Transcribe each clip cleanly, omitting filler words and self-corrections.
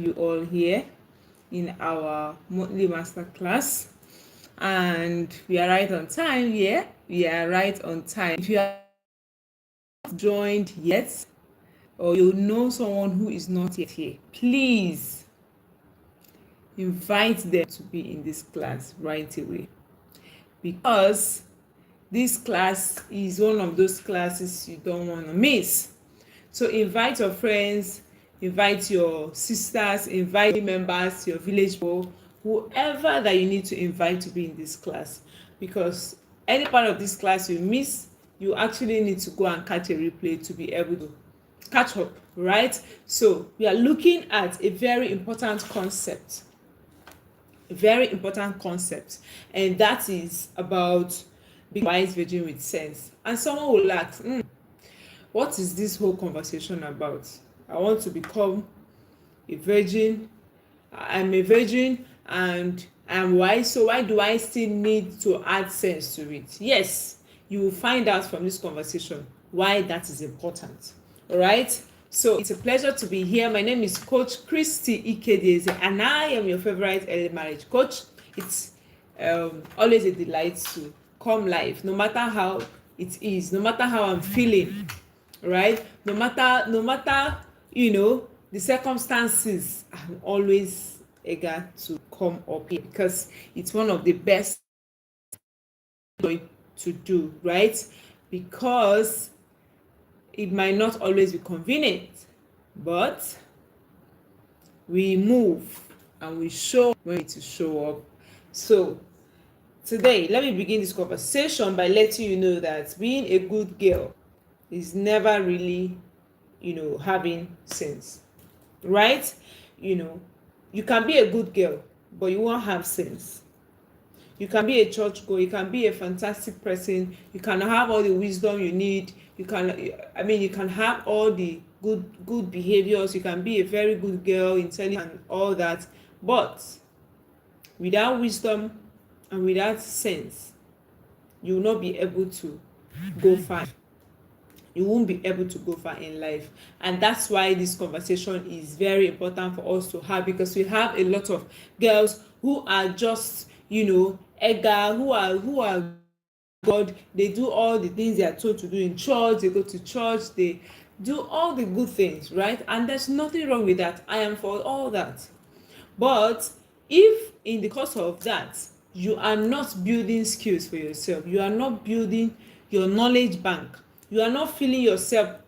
you all here in our monthly masterclass. And we are right on time. Yeah, we are right on time. If you have not joined yet, or you know someone who is not yet here, please invite them to be in this class right away, because this class is one of those classes you don't want to miss. So invite your friends, invite your sisters, invite members, your village people, whoever that you need to invite to be in this class, because any part of this class you miss, you actually need to go and catch a replay to be able to catch up, right? So we are looking at a very important concept, and that is about being wise virgin with sense. And someone will ask, what is this whole conversation about? I want to become a virgin. I'm a virgin and I'm wise, so why do I still need to add sense to it? Yes, you will find out from this conversation why that is important. All right, so it's a pleasure to be here. My name is Coach Christy Ikedeze, and I am your favorite early marriage coach. It's always a delight to come live, no matter how it is, no matter how I'm feeling, right? No matter the circumstances, I'm always eager to come up here because it's one of the best going to do, right? Because it might not always be convenient, but we move and we show when we need to show up. So today, let me begin this conversation by letting you know that being a good girl is never really having sense, right? You can be a good girl but you won't have sense. You can be a church girl, you can be a fantastic person, you can have all the wisdom you need, you can have all the good behaviors, you can be a very good girl, intelligent and all that, but without wisdom and without sense, you will not be able to go far. You won't be able to go far in life. And that's why this conversation is very important for us to have, because we have a lot of girls who are just eager, who are God. They do all the things they are told to do in church, they go to church, they do all the good things, right? And there's nothing wrong with that. I am for all that. But if in the course of that you are not building skills for yourself, you are not building your knowledge bank, you are not filling yourself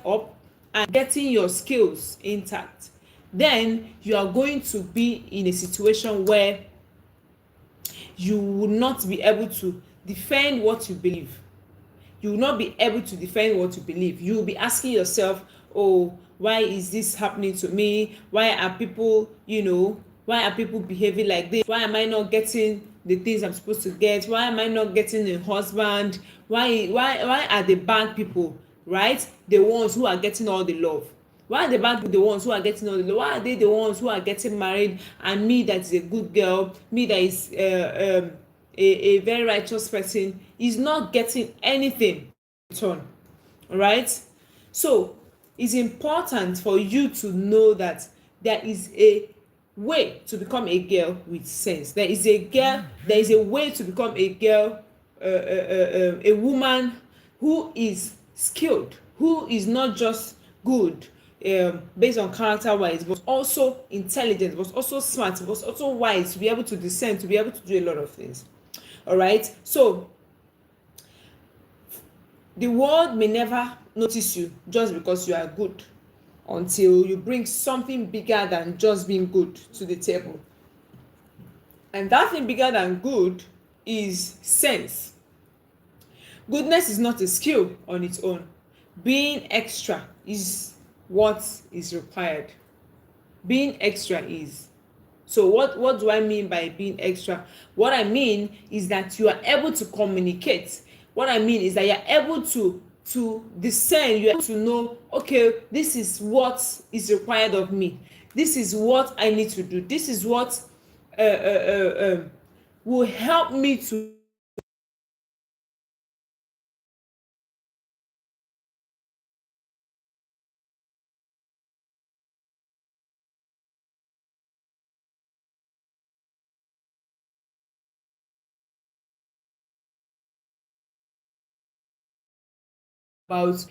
up and getting your skills intact, then you are going to be in a situation where you will not be able to defend what you believe. You will not be able to defend what you believe. You will be asking yourself, oh, why is this happening to me? Why are people behaving like this? Why am I not getting the things I'm supposed to get? Why am I not getting a husband? Why are the bad people, right, the ones who are getting all the love? Why are the bad people the ones who are getting all the love? Why are they the ones who are getting married, and me that is a good girl, me that is a very righteous person, is not getting anything in return? All right, so it's important for you to know that there is a way to become a girl with sense. There is a way to become a girl, a woman who is skilled, who is not just good based on character wise, but also intelligent, but also smart, but also wise, to be able to discern, to be able to do a lot of things. All right, so the world may never notice you just because you are good, until you bring something bigger than just being good to the table. And that thing bigger than good is sense. Goodness is not a skill on its own. Being extra is what is required. Being extra is. So what do I mean by being extra? What I mean is that you are able to communicate. What I mean is that you are able to discern, you are able to know, okay, this is what is required of me. This is what I need to do. This is what will help me to about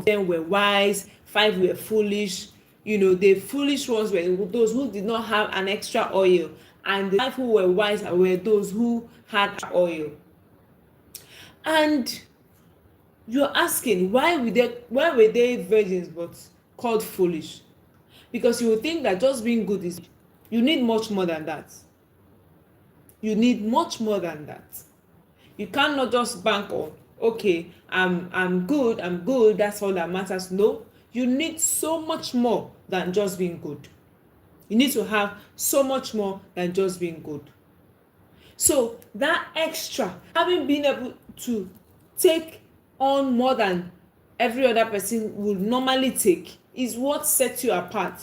them were wise, 5 were foolish. The foolish ones were those who did not have an extra oil, and the 5 who were wise were those who had oil. And you're asking, why were they virgins but called foolish? Because you would think that just being good is, you need much more than that. You need much more than that. You cannot just bank on, okay, I'm good, that's all that matters. No, you need so much more than just being good. You need to have so much more than just being good. So that extra, having been able to take on more than every other person would normally take, is what sets you apart.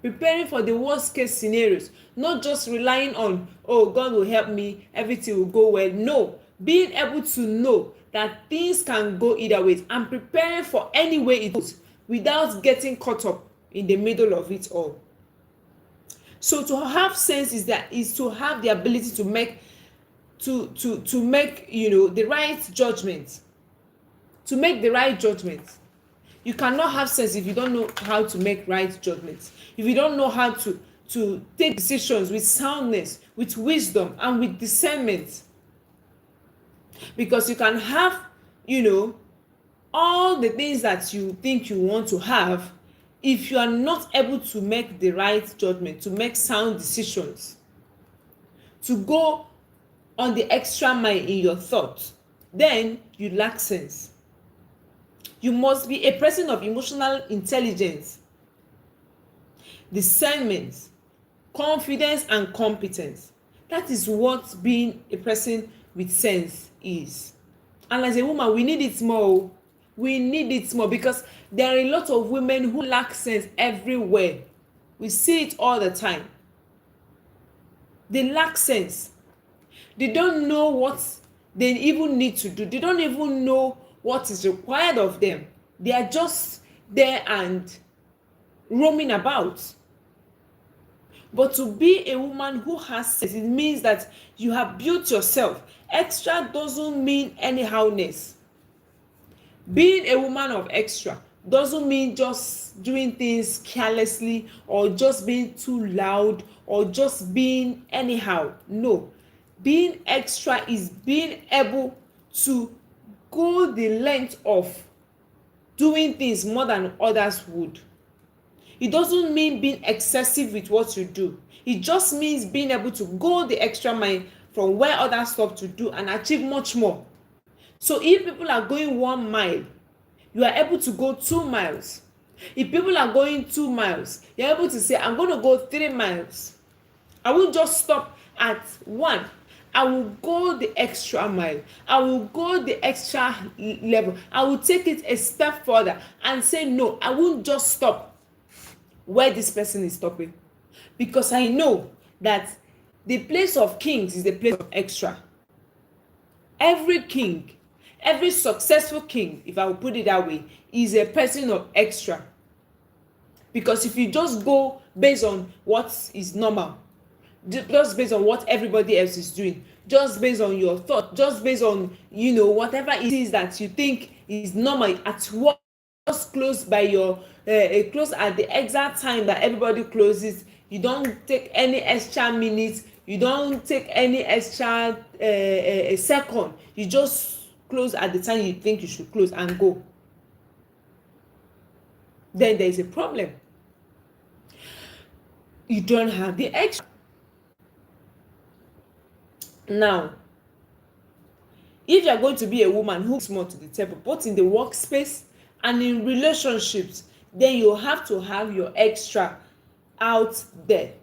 Preparing for the worst case scenarios, not just relying on, oh, God will help me, everything will go well. No, being able to know that things can go either way and preparing for any way it goes without getting caught up in the middle of it all. So to have sense is to have the ability to make the right judgment. To make the right judgment. You cannot have sense if you don't know how to make right judgments. If you don't know how to take decisions with soundness, with wisdom, and with discernment. Because you can have, all the things that you think you want to have, if you are not able to make the right judgment, to make sound decisions, to go on the extra mile in your thoughts, then you lack sense. You must be a person of emotional intelligence, discernment, confidence, and competence. That is what being a person with sense is. And as a woman, we need it more. We need it more because there are a lot of women who lack sense everywhere. We see it all the time. They lack sense. They don't know what they even need to do. They don't even know what is required of them. They are just there and roaming about. But to be a woman who has sense, it means that you have built yourself. Extra doesn't mean anyhowness. Being a woman of extra doesn't mean just doing things carelessly or just being too loud or just being anyhow. No. Being extra is being able to go the length of doing things more than others would. It doesn't mean being excessive with what you do. It just means being able to go the extra mile from where others stop to do and achieve much more. So if people are going 1 mile, you are able to go 2 miles. If people are going 2 miles, you're able to say, I'm going to go 3 miles. I won't just stop at 1. I will go the extra mile. I will go the extra level. I will take it a step further and say, no, I won't just stop where this person is stopping. Because I know that the place of kings is the place of extra. Every king, every successful king, if I will put it that way, is a person of extra. Because if you just go based on what is normal, just based on what everybody else is doing, just based on your thought, just based on whatever it is that you think is normal at what just close by your close at the exact time that everybody closes, you don't take any extra minutes, you don't take any extra a second, you just close at the time you think you should close and go, then there is a problem. You don't have the extra. Now, if you are going to be a woman who brings more to the table, both in the workspace and in relationships, then you have to have your extra out there.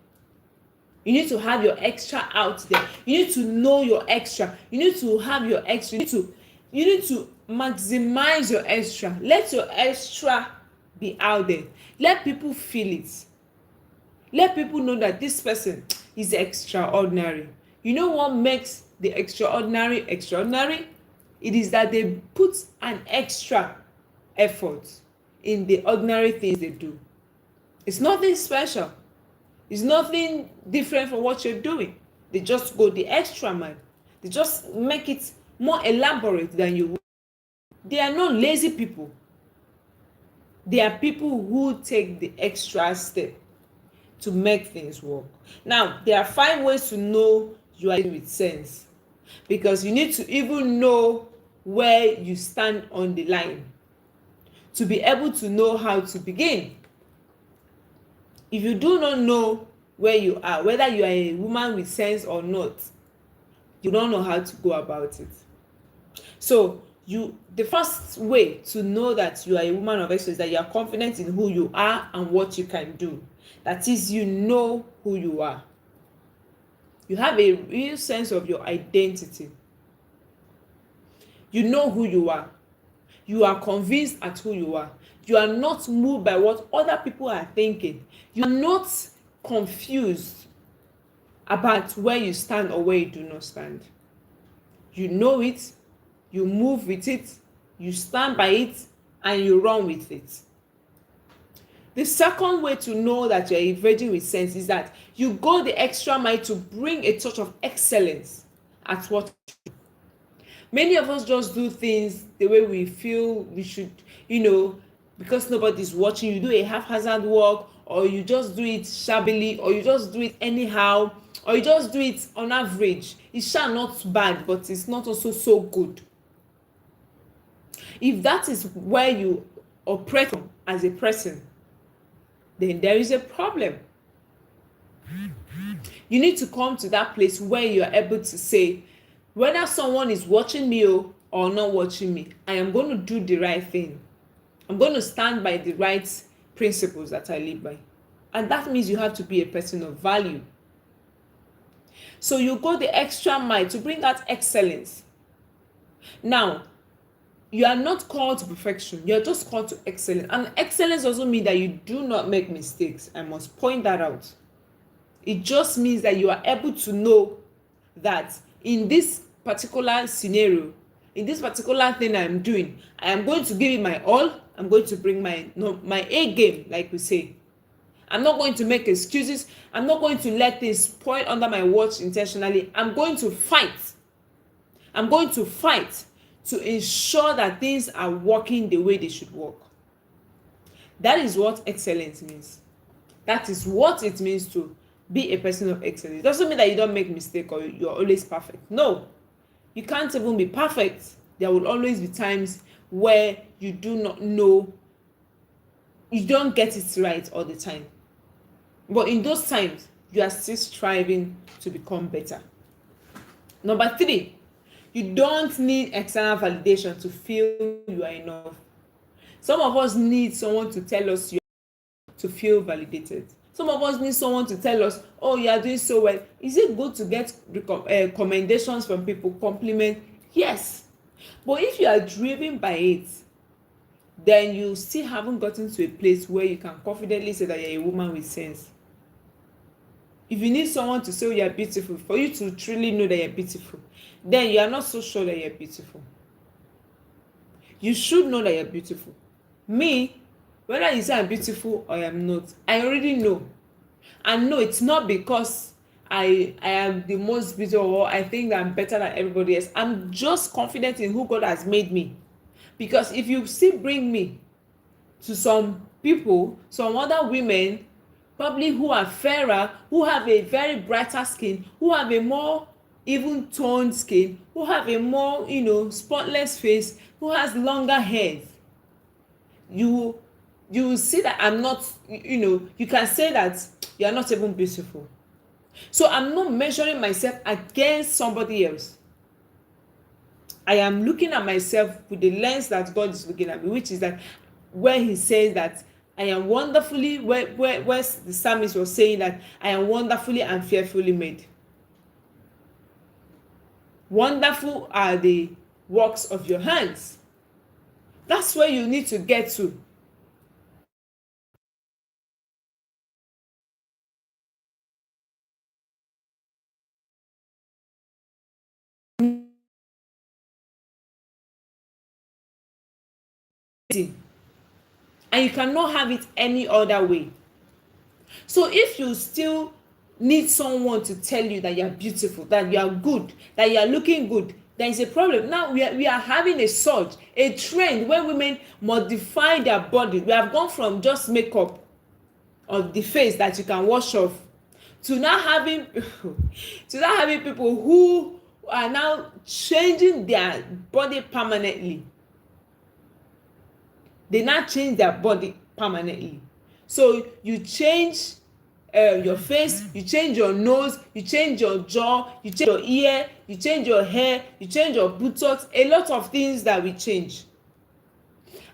You need to have your extra out there. You need to know your extra. You need to have your extra. You need to maximize your extra. Let your extra be out there. Let people feel it. Let people know that this person is extraordinary. You know what makes the extraordinary extraordinary? It is that they put an extra effort in the ordinary things they do. It's nothing special. It's nothing different from what you're doing. They just go the extra mile. They just make it more elaborate than you would. They are not lazy people. They are people who take the extra step to make things work. Now, there are 5 ways to know you are with sense, because you need to even know where you stand on the line to be able to know how to begin. If you do not know where you are, whether you are a woman with sense or not, you don't know how to go about it. So the first way to know that you are a woman of excellence is that you are confident in who you are and what you can do. That is, you know who you are. You have a real sense of your identity. You know who you are. You are convinced at who you are. You are not moved by what other people are thinking. You are not confused about where you stand or where you do not stand. You know it, you move with it, you stand by it, and you run with it. The second way to know that you're a virgin with sense is that you go the extra mile to bring a touch of excellence at what you do. Many of us just do things the way we feel we should, because nobody's watching. You do a haphazard work, or you just do it shabbily, or you just do it anyhow, or you just do it on average. It's not bad, but it's not also so good. If that is where you operate from as a person, then there is a problem. You need to come to that place where you are able to say, whether someone is watching me or not watching me, I am going to do the right thing. I'm going to stand by the right principles that I live by. And that means you have to be a person of value. So you go the extra mile to bring out excellence. Now, you are not called to perfection. You are just called to excellence. And excellence doesn't mean that you do not make mistakes. I must point that out. It just means that you are able to know that in this particular scenario, in this particular thing I'm doing, I am going to give it my all. I'm going to bring my A game, like we say. I'm not going to make excuses. I'm not going to let things spoil under my watch intentionally. I'm going to fight. I'm going to fight to ensure that things are working the way they should work. That is what excellence means. That is what it means to be a person of excellence. It doesn't mean that you don't make mistakes or you're always perfect. No, you can't even be perfect. There will always be times where you do not know, you don't get it right all the time. But in those times, you are still striving to become better. Number 3, you don't need external validation to feel you are enough. Some of us need someone to tell us you are to feel validated. Some of us need someone to tell us, oh, you are doing so well. Is it good to get commendations from people, compliment? Yes. But if you are driven by it, then you still haven't gotten to a place where you can confidently say that you're a woman with sense. If you need someone to say you're beautiful, for you to truly know that you're beautiful, then you are not so sure that you're beautiful. You should know that you're beautiful. Me, whether you say I'm beautiful or I'm not, I already know. And no, it's not because I am the most beautiful or I think that I'm better than everybody else. I'm just confident in who God has made me. Because if you still bring me to some people, some other women, probably who are fairer, who have a very brighter skin, who have a more even toned skin, who have a more, spotless face, who has longer hair, you will see that I'm not, you can say that you are not even beautiful. So I'm not measuring myself against somebody else. I am looking at myself with the lens that God is looking at me, which is that where he says that I am wonderfully, where the psalmist was saying that I am wonderfully and fearfully made. Wonderful are the works of your hands. That's where you need to get to. And you cannot have it any other way. So if you still need someone to tell you that you're beautiful, that you are good, that you are looking good, there is a problem. Now we are having a surge, a trend where women modify their body. We have gone from just makeup of the face that you can wash off to now having people who are now changing their body permanently. They now change their body permanently. So you change your face, you change your nose, you change your jaw, you change your ear, you change your hair, you change your buttocks, a lot of things that we change.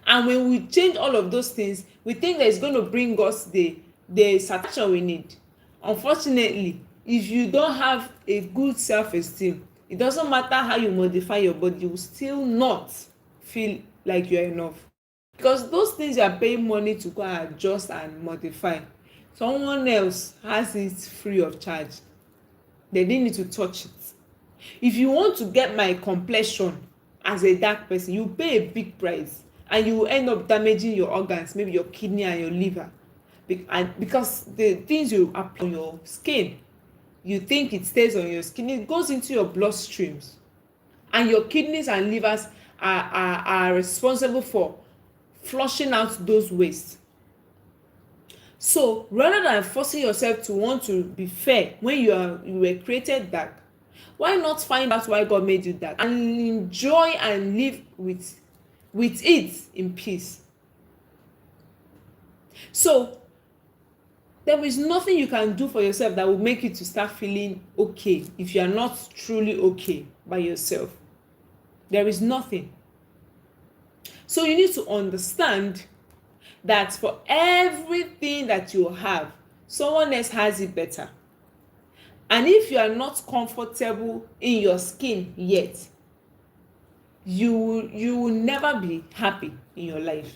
And when we change all of those things, we think that it's going to bring us the satisfaction we need. Unfortunately, if you don't have a good self-esteem, it doesn't matter how you modify your body, you will still not feel like you're enough. Because those things you are paying money to go and adjust and modify, someone else has it free of charge. They didn't need to touch it. If you want to get my complexion as a dark person, you pay a big price and you will end up damaging your organs, maybe your kidney and your liver, because the things you apply on your skin, you think it stays on your skin, it goes into your bloodstreams, and your kidneys and livers are responsible for flushing out those wastes. So rather than forcing yourself to want to be fair when you were created dark, why not find out why God made you dark and enjoy and live with it in peace? So there is nothing you can do for yourself that will make you to start feeling okay if you are not truly okay by yourself. There is nothing. So you need to understand that for everything that you have, someone else has it better. And if you are not comfortable in your skin yet, you will never be happy in your life.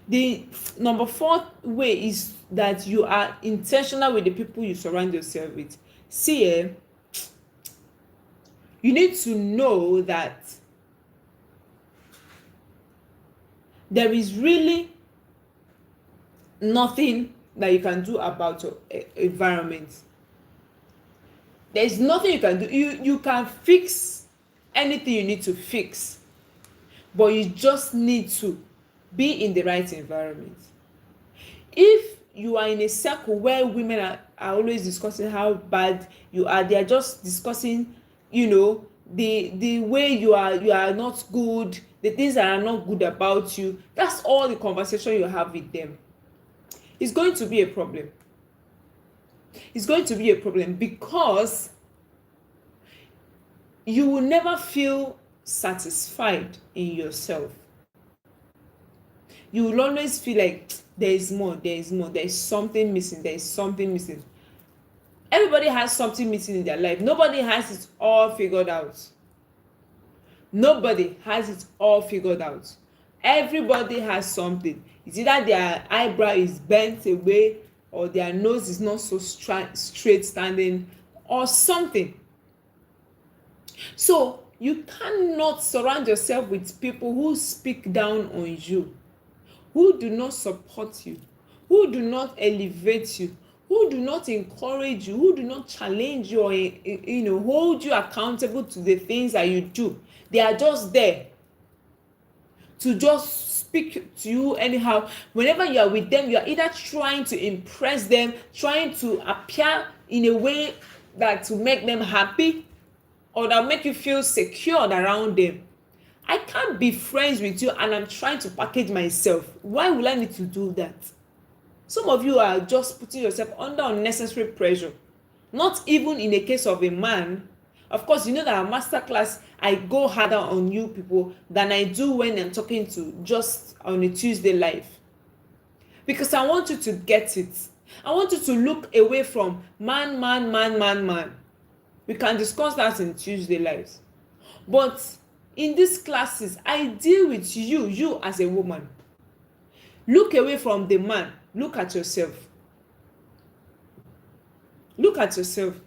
The number 4 way is that you are intentional with the people you surround yourself with. See, you need to know that there is really nothing that you can do about your environment. There is nothing you can do. You can fix anything you need to fix, but you just need to be in the right environment. If you are in a circle where women are always discussing how bad you are, they are just discussing, the way you are not good, the things that are not good about you, that's all the conversation you have with them. It's going to be a problem. It's going to be a problem because you will never feel satisfied in yourself. You will always feel like there is more, there is something missing. Everybody has something missing in their life. Nobody has it all figured out. Everybody has something. It's either their eyebrow is bent away, or their nose is not so straight standing, or something. So you cannot surround yourself with people who speak down on you, who do not support you, who do not elevate you, who do not encourage you, who do not challenge you or hold you accountable to the things that you do. They are just there to just speak to you anyhow. Whenever you are with them, you are either trying to impress them, trying to appear in a way that will make them happy, or that will make you feel secured around them. I can't be friends with you and I'm trying to package myself. Why will I need to do that? Some of you are just putting yourself under unnecessary pressure. Not even in the case of a man. Of course, you know that our masterclass, I go harder on you people than I do when I'm talking to just on a Tuesday live. Because I want you to get it. I want you to look away from man. We can discuss that in Tuesday lives. But in these classes, I deal with you as a woman. Look away from the man. Look at yourself. Look at yourself.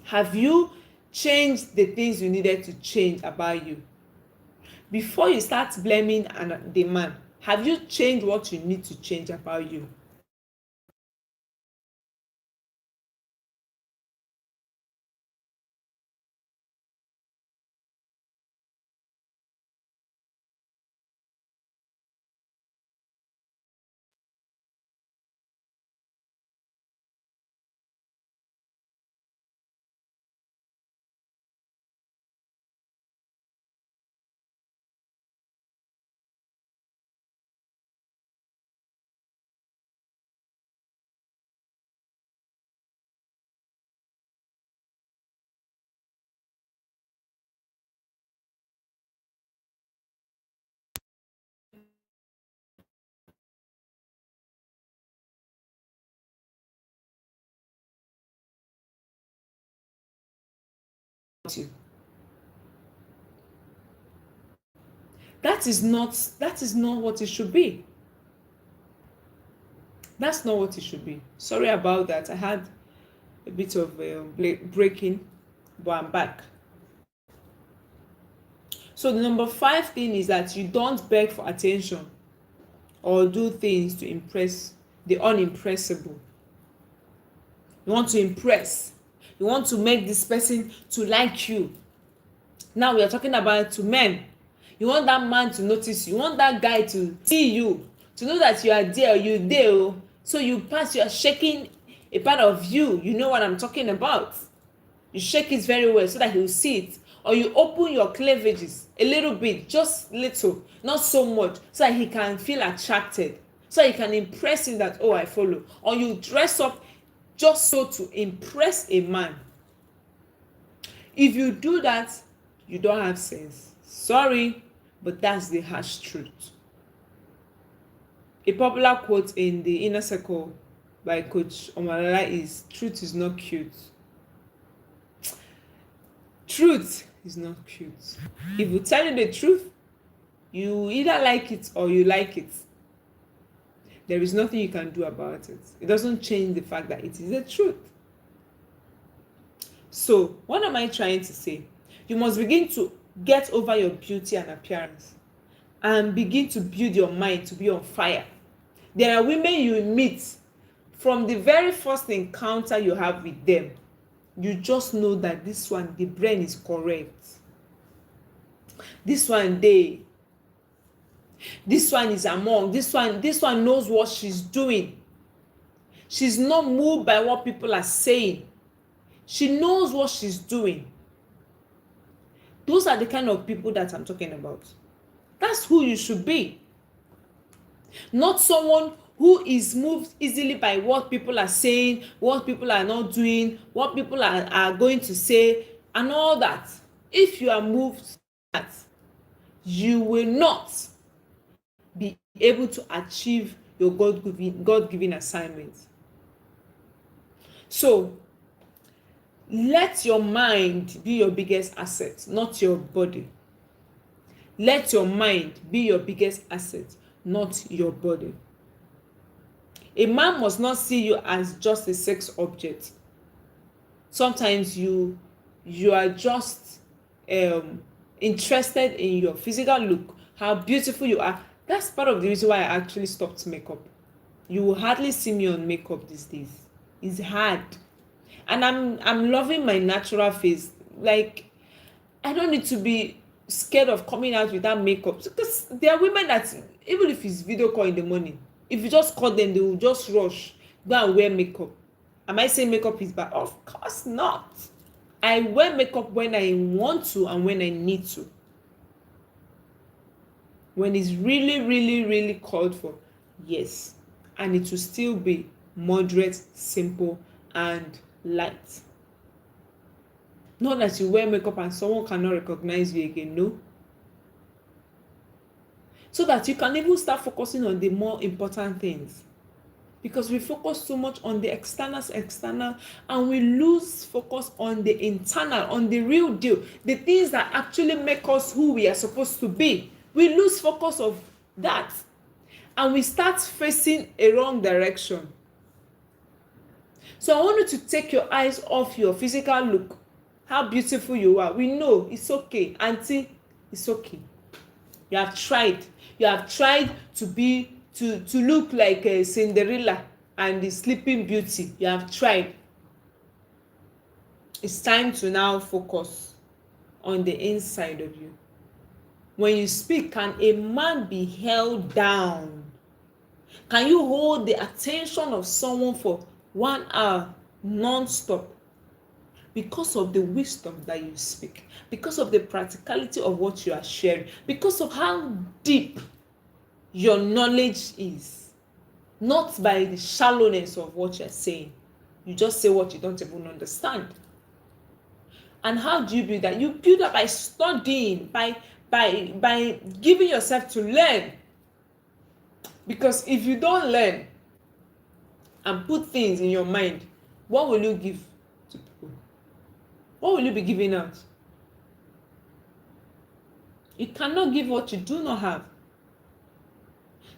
Have you changed the things you needed to change about you? Before you start blaming the man, have you changed what you need to change about you? you. That is not what it should be. That's not what it should be. Sorry about that. I had a bit of breaking, but I'm back. So the number 5 thing is that you don't beg for attention or do things to impress the unimpressible. You want to impress. You want to make this person to like you. Now we are talking about to men. You want that man to notice you. You want that guy to see you, to know that you are there, you're there. So you pass, you are shaking a part of you. You know what I'm talking about. You shake it very well so that he will see it. Or you open your cleavages a little bit, just little, not so much, so that he can feel attracted. So he can impress him that, oh, I follow. Or you dress up just so to impress a man. If you do that, you don't have sense. Sorry, but that's the harsh truth. A popular quote in the Inner Circle by Coach Omalala is, truth is not cute. Truth is not cute. If you tell you the truth, you either like it or you like it. There is nothing you can do about it. It doesn't change the fact that it is the truth. So, what am I trying to say? You must begin to get over your beauty and appearance and begin to build your mind to be on fire. There are women you meet from the very first encounter you have with them. You just know that this one, the brain is correct. This one is among. This one knows what she's doing. She's not moved by what people are saying. She knows what she's doing. Those are the kind of people that I'm talking about. That's who you should be. Not someone who is moved easily by what people are saying, what people are not doing, what people are going to say, and all that. If you are moved by that, you will not be able to achieve your God-given assignment. So, let your mind be your biggest asset, not your body. Let your mind be your biggest asset, not your body. A man must not see you as just a sex object. Sometimes you are just interested in your physical look, how beautiful you are. That's part of the reason why I actually stopped makeup. You will hardly see me on makeup these days. It's hard. And I'm loving my natural face. Like, I don't need to be scared of coming out without makeup, because there are women that even if it's video call in the morning, if you just call them, they will just rush go and wear makeup. Am I saying makeup is bad? Of course not. I wear makeup when I want to and when I need to. When it's really, really, really called for, yes. And it will still be moderate, simple, and light. Not that you wear makeup and someone cannot recognize you again, no. So that you can even start focusing on the more important things. Because we focus too much on the external, and we lose focus on the internal, on the real deal, the things that actually make us who we are supposed to be. We lose focus of that, and we start facing a wrong direction. So I want you to take your eyes off your physical look, how beautiful you are. We know it's okay, auntie, it's okay. You have tried to look like a Cinderella and the Sleeping Beauty. You have tried. It's time to now focus on the inside of you. When you speak, can a man be held down? Can you hold the attention of someone for 1 hour non-stop? Because of the wisdom that you speak, because of the practicality of what you are sharing, because of how deep your knowledge is, not by the shallowness of what you're saying. You just say what you don't even understand. And how do you build that? You build that by studying, by giving yourself to learn. Because if you don't learn and put things in your mind, what will you give to people? What will you be giving out? You cannot give what you do not have.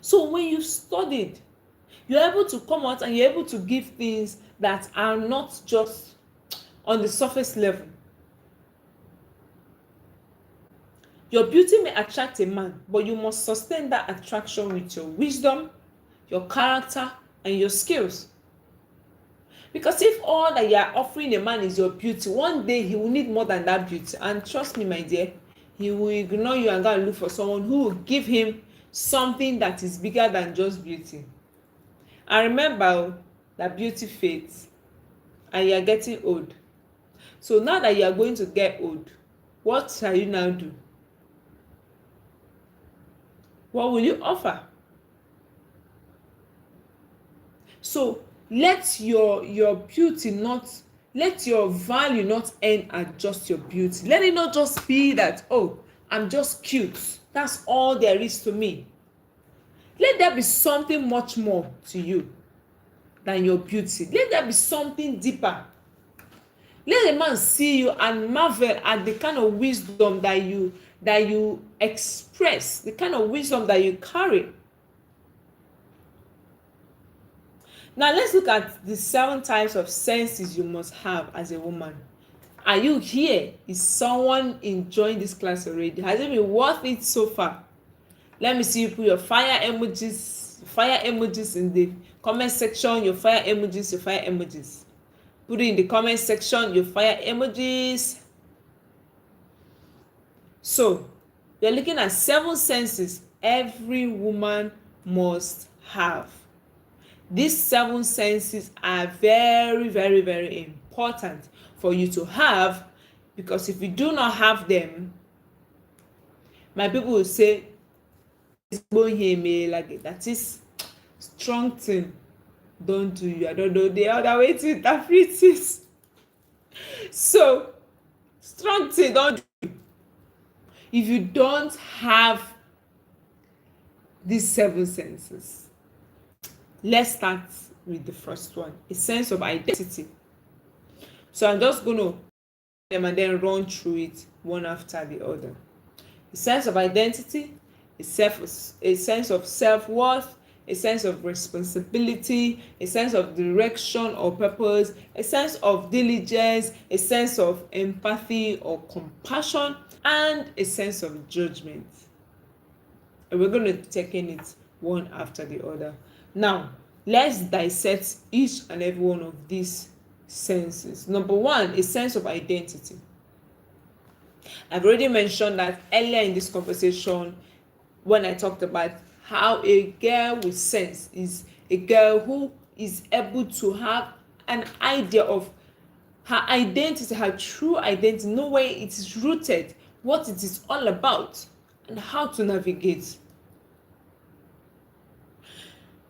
So when you've studied, you're able to come out and you're able to give things that are not just on the surface level. Your beauty may attract a man, but you must sustain that attraction with your wisdom, your character, and your skills. Because if all that you are offering a man is your beauty, one day he will need more than that beauty. And trust me, my dear, he will ignore you and go and look for someone who will give him something that is bigger than just beauty. And remember that beauty fades and you are getting old. So now that you are going to get old, what shall you now do? What will you offer? So let your beauty not, let your value not end at just your beauty. Let it not just be that, oh, I'm just cute. That's all there is to me. Let there be something much more to you than your beauty. Let there be something deeper. Let a man see you and marvel at the kind of wisdom that you express, the kind of wisdom that you carry. Now let's look at the 7 types of senses you must have as a woman. Are you here? Is someone enjoying this class already? Has it been worth it so far? Let me see you put your fire emojis in the comment section. Your fire emojis. Put it in the comment section, your fire emojis. So we're looking at 7 senses every woman must have. These 7 senses are very, very, very important for you to have, because if you do not have them, my people will say, like that is strong thing. Don't do you. I don't know the other way to interpret it. So strong thing, don't do you. If you don't have these 7 senses, let's start with the first one, a sense of identity. So I'm just going to them and then run through it one after the other. A sense of identity, a sense of self-worth, a sense of responsibility, a sense of direction or purpose, a sense of diligence, a sense of empathy or compassion, and a sense of judgment. And we're going to take in it one after the other. Now, let's dissect each and every one of these senses. Number 1, a sense of identity. I've already mentioned that earlier in this conversation when I talked about how a girl with sense is a girl who is able to have an idea of her identity, her true identity, know where it is rooted, what it is all about, and how to navigate.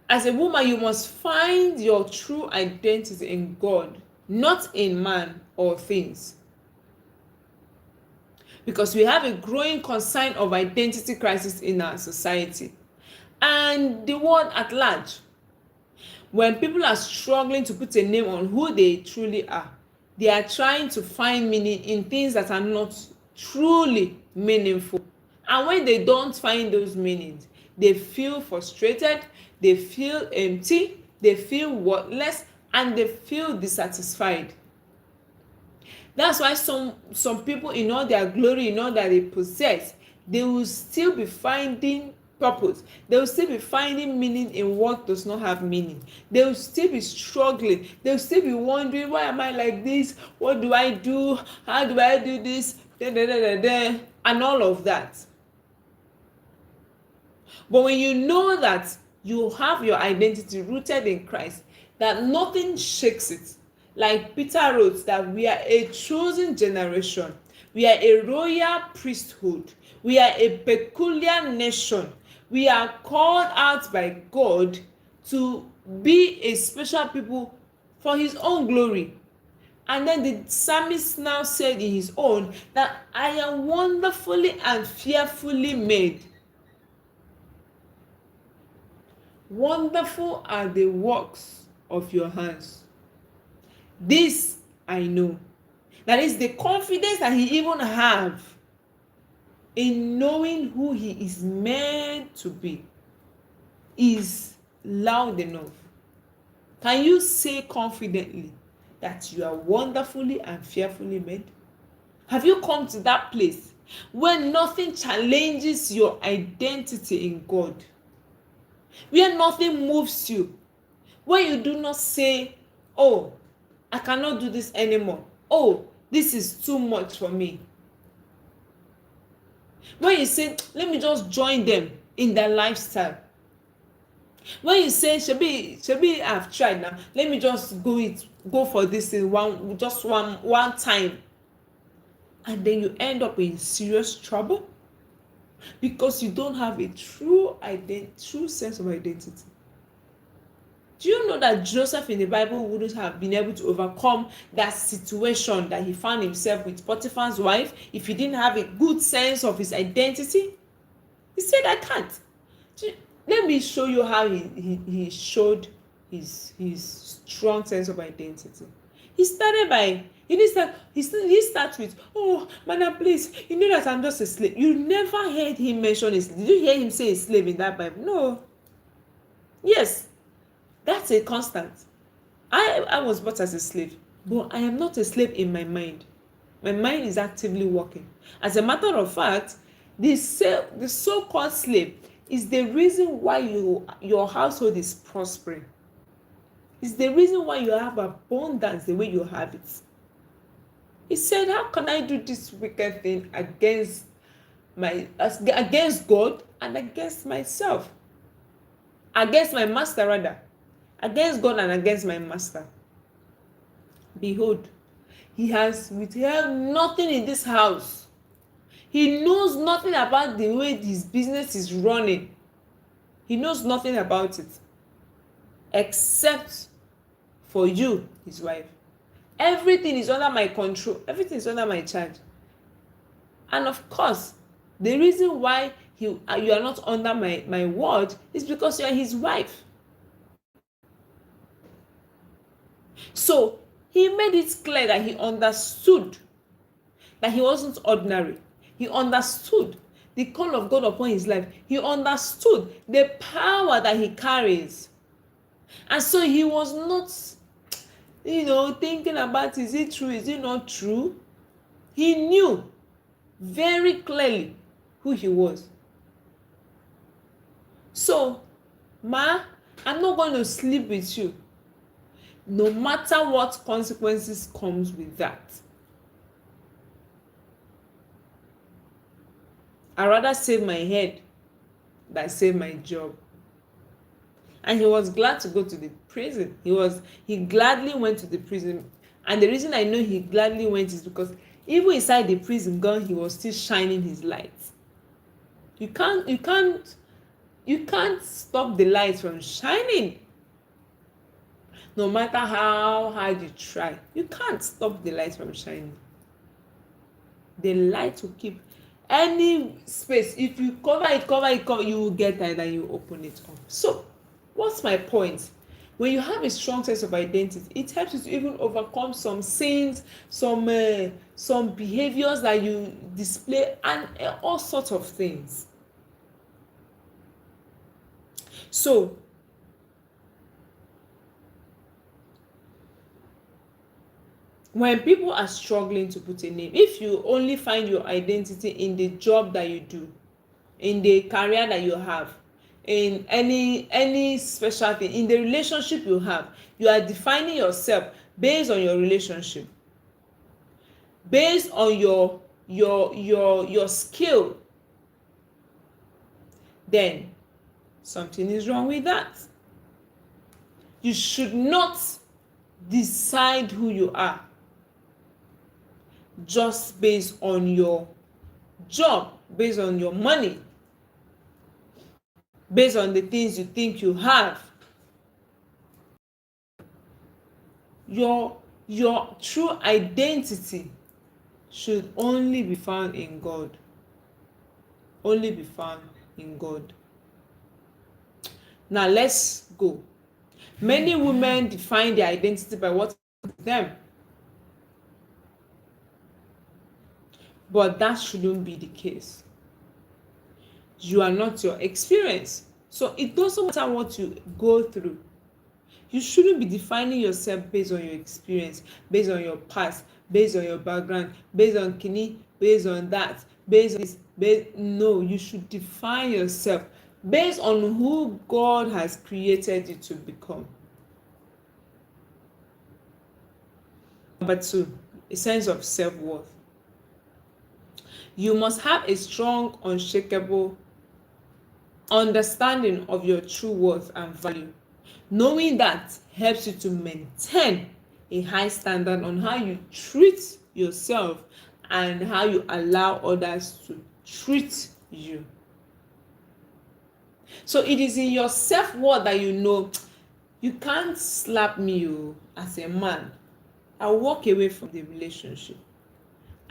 As a woman, you must find your true identity in God, not in man or things. Because we have a growing concern of identity crisis in our society and the world at large. When people are struggling to put a name on who they truly are, they are trying to find meaning in things that are not truly meaningful. And when they don't find those meanings, they feel frustrated, they feel empty, they feel worthless, and they feel dissatisfied. That's why some people, in all their glory, in all that they possess, they will still be finding purpose. They will still be finding meaning in what does not have meaning. They will still be struggling. They will still be wondering, why am I like this? What do I do? How do I do this? And all of that. But when you know that you have your identity rooted in Christ, that nothing shakes it. Like Peter wrote, that we are a chosen generation, we are a royal priesthood, we are a peculiar nation, we are called out by God to be a special people for his own glory. And then the psalmist now said in his own that I am wonderfully and fearfully made. Wonderful are the works of your hands. This I know. That is the confidence that he even have in knowing who he is meant to be is loud enough? Can you say confidently that you are wonderfully and fearfully made? Have you come to that place where nothing challenges your identity in God? Where nothing moves you? Where you do not say, oh, I cannot do this anymore. Oh, this is too much for me. When you say, let me just join them in their lifestyle. When you say, shebi I've tried now, let me just go for this in one time. And then you end up in serious trouble because you don't have a true sense of identity. Do you know that Joseph in the Bible wouldn't have been able to overcome that situation that he found himself with Potiphar's wife if he didn't have a good sense of his identity? He said, I can't. Let me show you how he showed his strong sense of identity. He started by, he didn't start with, oh, madam, please, you know that I'm just a slave. You never heard him mention a slave. Did you hear him say a slave in that Bible? No. Yes. That's a constant. I was bought as a slave, but I am not a slave in my mind. My mind is actively working. As a matter of fact, the so-called slave is the reason why your household is prospering. It's the reason why you have abundance the way you have it. He said, how can I do this wicked thing against God and against myself? Against my master rather. Against God and against my master. Behold, he has withheld nothing in this house. He knows nothing about the way his business is running. He knows nothing about it. Except for you, his wife. Everything is under my control. Everything is under my charge. And of course, the reason why you are not under my word is because you are his wife. So he made it clear that he understood that he wasn't ordinary. He understood the call of God upon his life. He understood the power that he carries. And so he was not, thinking about, is it true, is it not true? He knew very clearly who he was. So, Ma, I'm not going to sleep with you, no matter what consequences comes with that. I'd rather save my head than save my job. And he was glad to go to the prison. He gladly went to the prison. And the reason I know he gladly went is because even inside the prison gun, he was still shining his light. You can't stop the light from shining. No matter how hard you try, you can't stop the light from shining. The light will keep any space. If you cover it, you will get tired and you open it up. So, what's my point? When you have a strong sense of identity, it helps you to even overcome some sins, some behaviors that you display, and all sorts of things. So, when people are struggling to put a name, if you only find your identity in the job that you do, in the career that you have, in any special thing, in the relationship you have, you are defining yourself based on your relationship, based on your skill, then something is wrong with that. You should not decide who you are just based on your job, based on your money, based on the things you think you have. Your true identity should only be found in God. Only be found in God. Now let's go. Many women define their identity by what them. But that shouldn't be the case. You are not your experience. So it doesn't matter what you go through. You shouldn't be defining yourself based on your experience, based on your past, based on your background, based on kini, based on that, based on this. No, you should define yourself based on who God has created you to become. Number 2, a sense of self-worth. You must have a strong, unshakable understanding of your true worth and value. Knowing that helps you to maintain a high standard on how you treat yourself and how you allow others to treat you. So it is in your self-worth that you know you can't slap me as a man. I'll walk away from the relationship.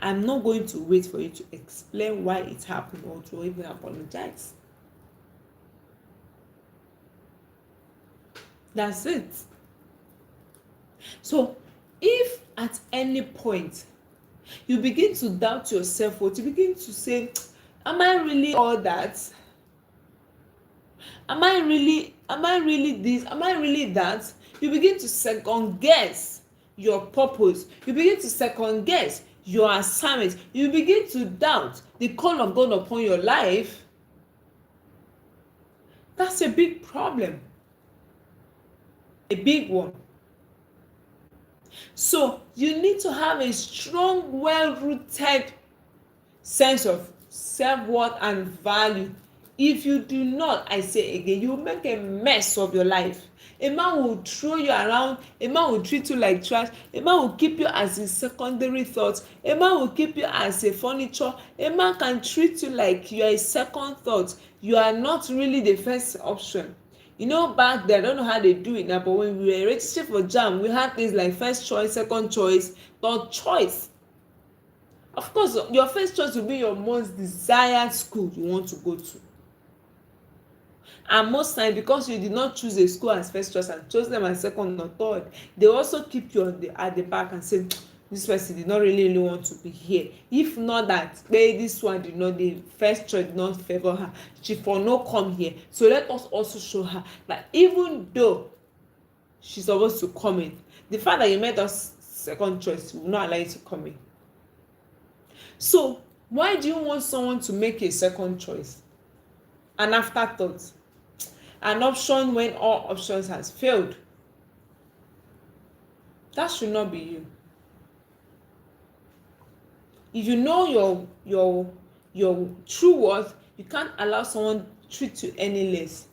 I'm not going to wait for you to explain why it happened or to even apologize. That's it. So if at any point you begin to doubt yourself, or you begin to say, am I really all that? Am I really this? Am I really that? You begin to second guess your purpose. You begin to second guess your assignment. You begin to doubt the call of God upon your life. That's a big problem. A big one. So you need to have a strong, well-rooted sense of self-worth and value. If you do not, I say again, you will make a mess of your life. A man will throw you around. A man will treat you like trash. A man will keep you as a secondary thought. A man will keep you as a furniture. A man can treat you like you are a second thought. You are not really the first option. You know, back then, I don't know how they do it now, but when we were registering for JAMB, we had things like first choice, second choice, third choice. Of course, your first choice will be your most desired school you want to go to. And most times, because you did not choose a school as first choice and chose them as second or third, they also keep you at the back and say, this person did not really want to be here. If not that, this one did not, the first choice did not favor her. She for no come here. So let us also show her that even though she's supposed to come in, the fact that you made us second choice will not allow you to come in. So why do you want someone to make a second choice? An afterthought. An option when all options has failed. That should not be you. If you know your true worth, you can't allow someone to treat you any less.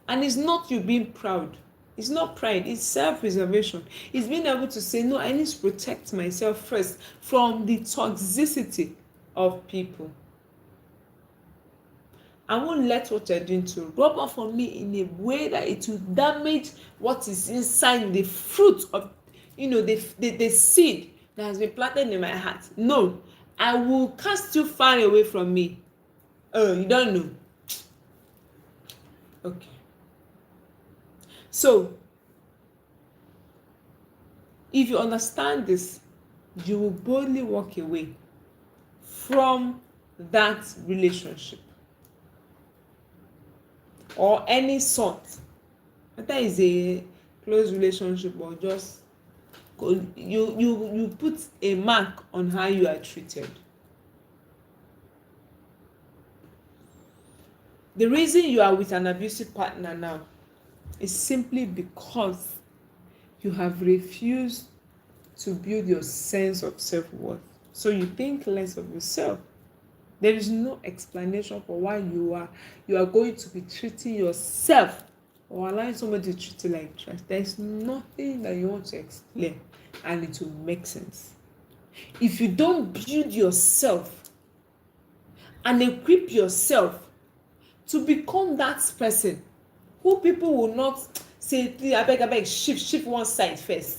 And it's not you being proud. It's not pride. It's self-preservation. It's being able to say, no, I need to protect myself first from the toxicity of people. I won't let what you're doing to rub off on me in a way that it will damage what is inside the fruit of, the seed that has been planted in my heart. No, I will cast you far away from me. Oh, you don't know. Okay. So, if you understand this, you will boldly walk away from that relationship or any sort. Whether it's a close relationship or just you put a mark on how you are treated. The reason you are with an abusive partner now is simply because you have refused to build your sense of self-worth. So you think less of yourself. There is no explanation for why you are going to be treating yourself or allowing somebody to treat you like trash. There is nothing that you want to explain, and it will make sense. If you don't build yourself and equip yourself to become that person who people will not say, please, abeg, shift one side first.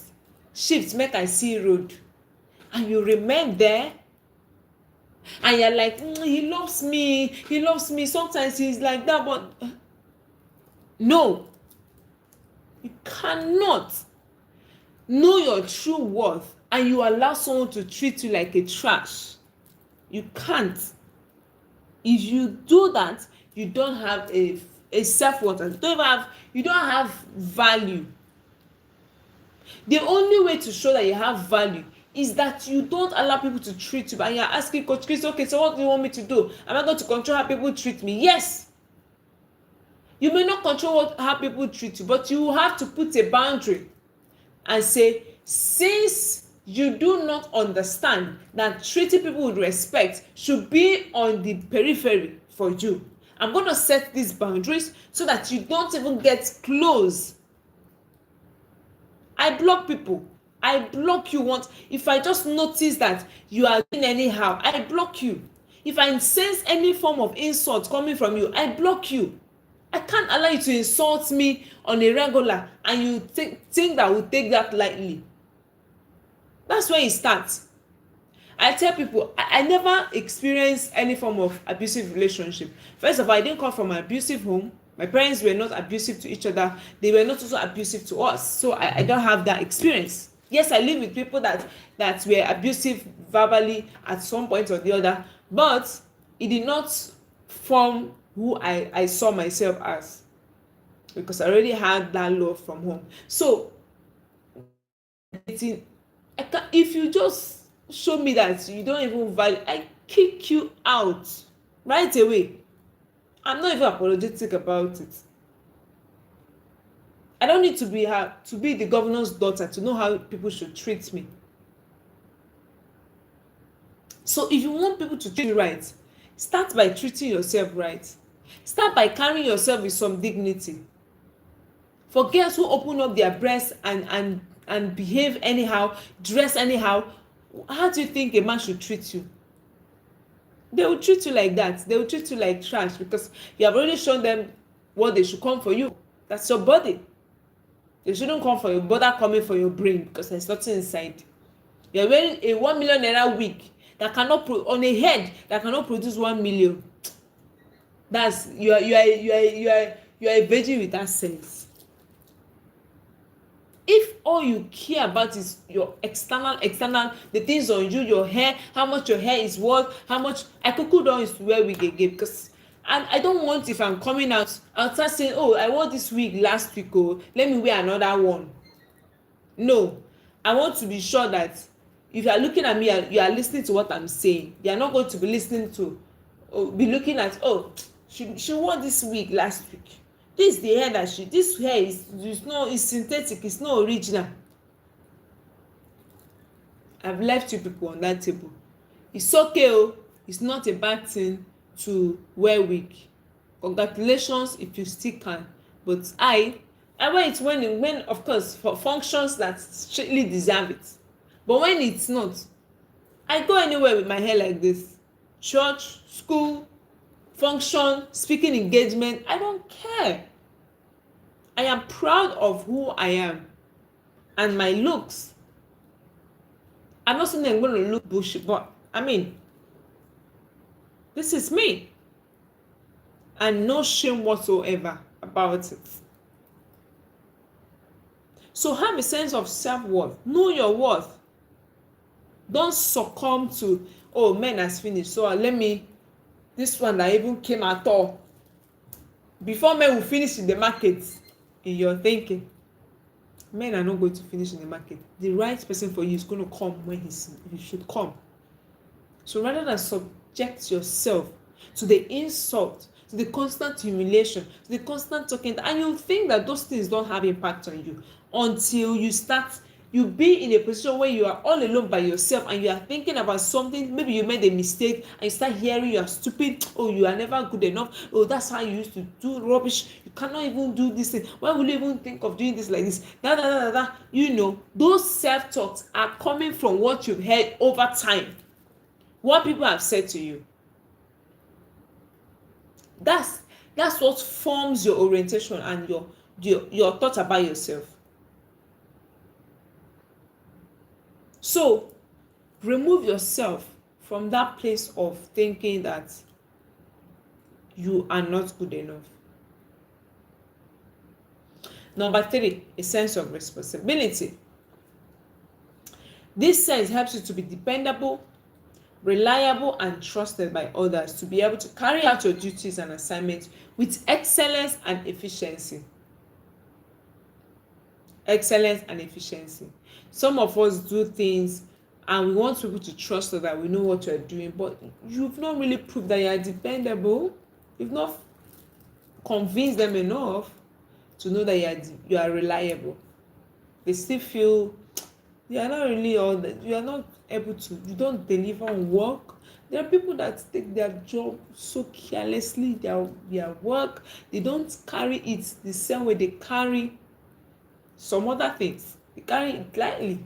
Shift, make I see road. And you remain there. And you're like, he loves me. Sometimes he's like that, but no. You cannot know your true worth and you allow someone to treat you like a trash. You can't. If you do that, you don't have a self-worth. You don't have value. The only way to show that you have value is that you don't allow people to treat you. And you're asking Coach Chris, okay, so what do you want me to do? Am I going to control how people treat me? Yes. You may not control how people treat you, but you have to put a boundary and say, since you do not understand that treating people with respect should be on the periphery for you, I'm going to set these boundaries so that you don't even get close. I block people. I block you once. If I just notice that you are doing anyhow, I block you. If I sense any form of insult coming from you, I block you. I can't allow you to insult me on a regular and you think that I will take that lightly. That's where it starts. I tell people, I never experienced any form of abusive relationship. First of all, I didn't come from an abusive home. My parents were not abusive to each other. They were not also abusive to us. So I don't have that experience. Yes, I live with people that were abusive verbally at some point or the other, but it did not form who I saw myself as, because I already had that love from home. So if you just show me that you don't even value, I kick you out right away. I'm not even apologetic about it. I don't need to be the governor's daughter to know how people should treat me. So if you want people to treat you right, start by treating yourself right. Start by carrying yourself with some dignity. For girls who open up their breasts and behave anyhow, dress anyhow, how do you think a man should treat you? They will treat you like that. They will treat you like trash because you have already shown them what they should come for you. That's your body. They shouldn't come for your bother coming for your brain because there's nothing inside. You're wearing a 1 million naira wig that cannot on a head that cannot produce 1 million. That's you are a virgin with that sense. If all you care about is your external, the things on you, your hair, how much your hair is worth, how much I could don't is to wear wig again, because and I don't want, if I'm coming out, I'll start saying, oh, I wore this wig last week, oh, let me wear another one. No, I want to be sure that if you are looking at me, you are listening to what I'm saying. You are not going to be listening to, be looking at, oh, she wore this wig last week. This is the hair that this hair is synthetic, it's not original. I've left you people on that table. It's okay, oh, it's not a bad thing to wear wig. Congratulations if you still can. But I wear it when of course for functions that strictly deserve it. But when it's not, I go anywhere with my hair like this. Church, school, function, speaking engagement, I don't care. I am proud of who I am and my looks. I'm not saying I'm going to look bushy, but I mean, this is me. And no shame whatsoever about it. So have a sense of self-worth. Know your worth. Don't succumb to, oh, men has finished, so this one that even came at all. Before men will finish in the market, in your thinking, men are not going to finish in the market. The right person for you is going to come when he should come. So rather than subject yourself to the insult, to the constant humiliation, to the constant talking, and you think that those things don't have impact on you until you be in a position where you are all alone by yourself and you are thinking about something. Maybe you made a mistake and you start hearing you are stupid, oh, you are never good enough, oh, that's how you used to do rubbish, you cannot even do this thing, why will you even think of doing this like this, you know, those self-talks are coming from what you've heard over time, what people have said to you. That's what forms your orientation and your thought about yourself. So remove yourself from that place of thinking that you are not good enough. Number 3, a sense of responsibility. This sense helps you to be dependable, reliable and trusted by others to be able to carry out your duties and assignments with excellence and efficiency. Excellence and efficiency. Some of us do things and we want people to trust us that we know what we're doing, but you've not really proved that you are dependable. You've not convinced them enough to know that you are reliable. They still feel you are not really all that, you are not able to, you don't deliver on work. There are people that take their job so carelessly, their work, they don't carry it the same way they carry some other things. They carry it lightly.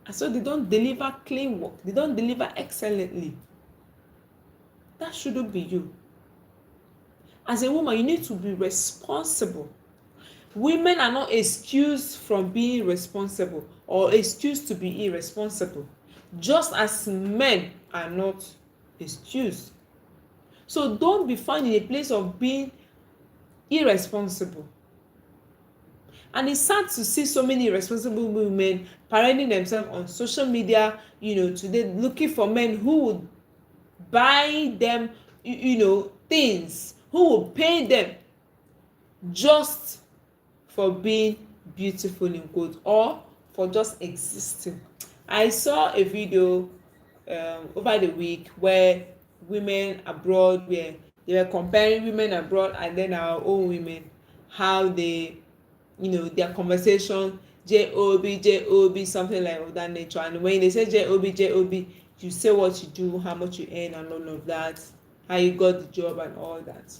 And so they don't deliver clean work. They don't deliver excellently. That shouldn't be you. As a woman, you need to be responsible. Women are not excused from being responsible or excused to be irresponsible, just as men are not excused. So don't be found in a place of being irresponsible. And it's sad to see so many irresponsible women parading themselves on social media, today, looking for men who would buy them, things, who will pay them just for being beautiful in quotes or for just existing. I saw a video over the week where women abroad they were comparing women abroad and then our own women, how they, their conversation, job, something like of that nature. And when they say job, you say what you do, how much you earn and all of that, how you got the job and all that.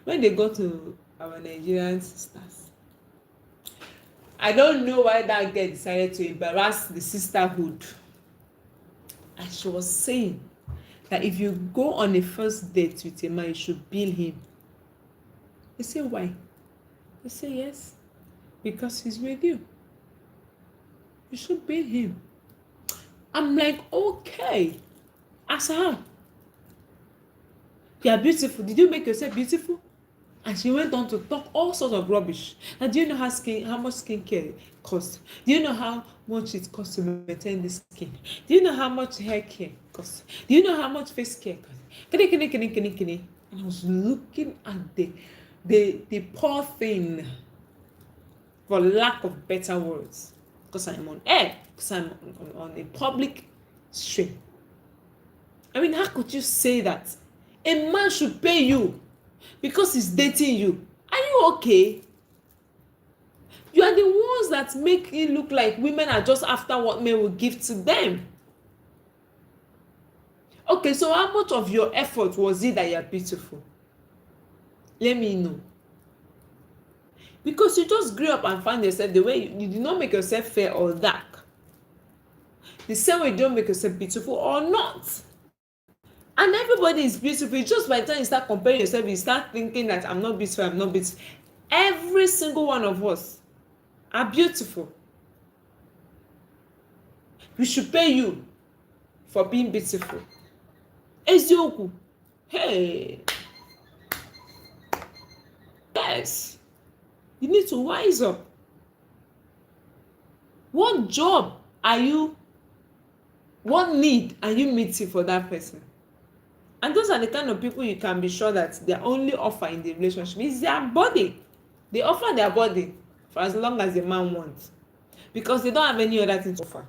When they go to our Nigerian sisters, I don't know why that girl decided to embarrass the sisterhood. And she was saying that if you go on a first date with a man, you should bill him. They say, why? They say, yes, because he's with you. You should bill him. I'm like, okay. As how? You are beautiful. Did you make yourself beautiful? And she went on to talk all sorts of rubbish. Now, do you know how much skincare costs? Do you know how much it costs to maintain the skin? Do you know how much hair care costs? Do you know how much face care costs? And I was looking at the poor thing, for lack of better words, because I'm on air, because I'm on a public stream. I mean, how could you say that? A man should pay you because he's dating you. Are you okay? You are the ones that make it look like women are just after what men will give to them. Okay, so how much of your effort was it that you're beautiful? Let me know. Because you just grew up and found yourself the way you did not make yourself fair or dark. The same way you don't make yourself beautiful or not. And everybody is beautiful. Just by the time you start comparing yourself, you start thinking that I'm not beautiful, I'm not beautiful. Every single one of us are beautiful. We should pay you for being beautiful. Ezioku. Hey. Yes. You need to wise up. What job are you, what need are you meeting for that person? And those are the kind of people you can be sure that their only offer in the relationship is their body. They offer their body for as long as the man wants, because they don't have any other thing to offer.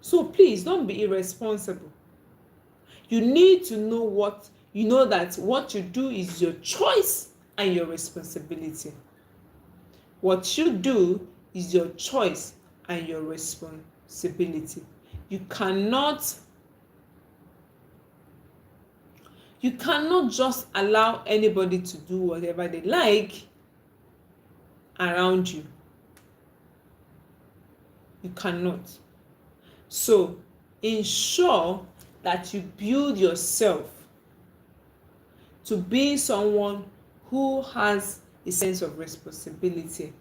So please don't be irresponsible. You need to know that what you do is your choice and your responsibility. What you do is your choice and your responsibility. You cannot just allow anybody to do whatever they like around you. You cannot. So ensure that you build yourself to be someone who has a sense of responsibility.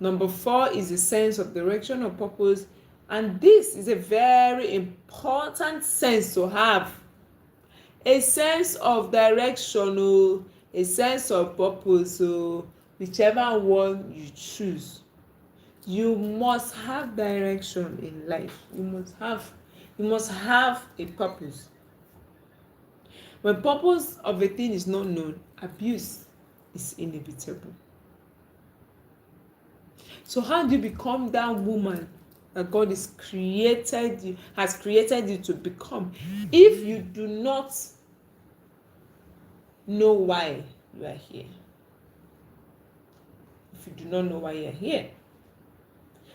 Number 4 is a sense of direction or purpose. And this is a very important sense to have. A sense of direction, a sense of purpose, whichever one you choose. You must have direction in life. You You must have a purpose. When purpose of a thing is not known, abuse is inevitable. So how do you become that woman that God has created you to become, if you do not know why you are here? If you do not know why you are here.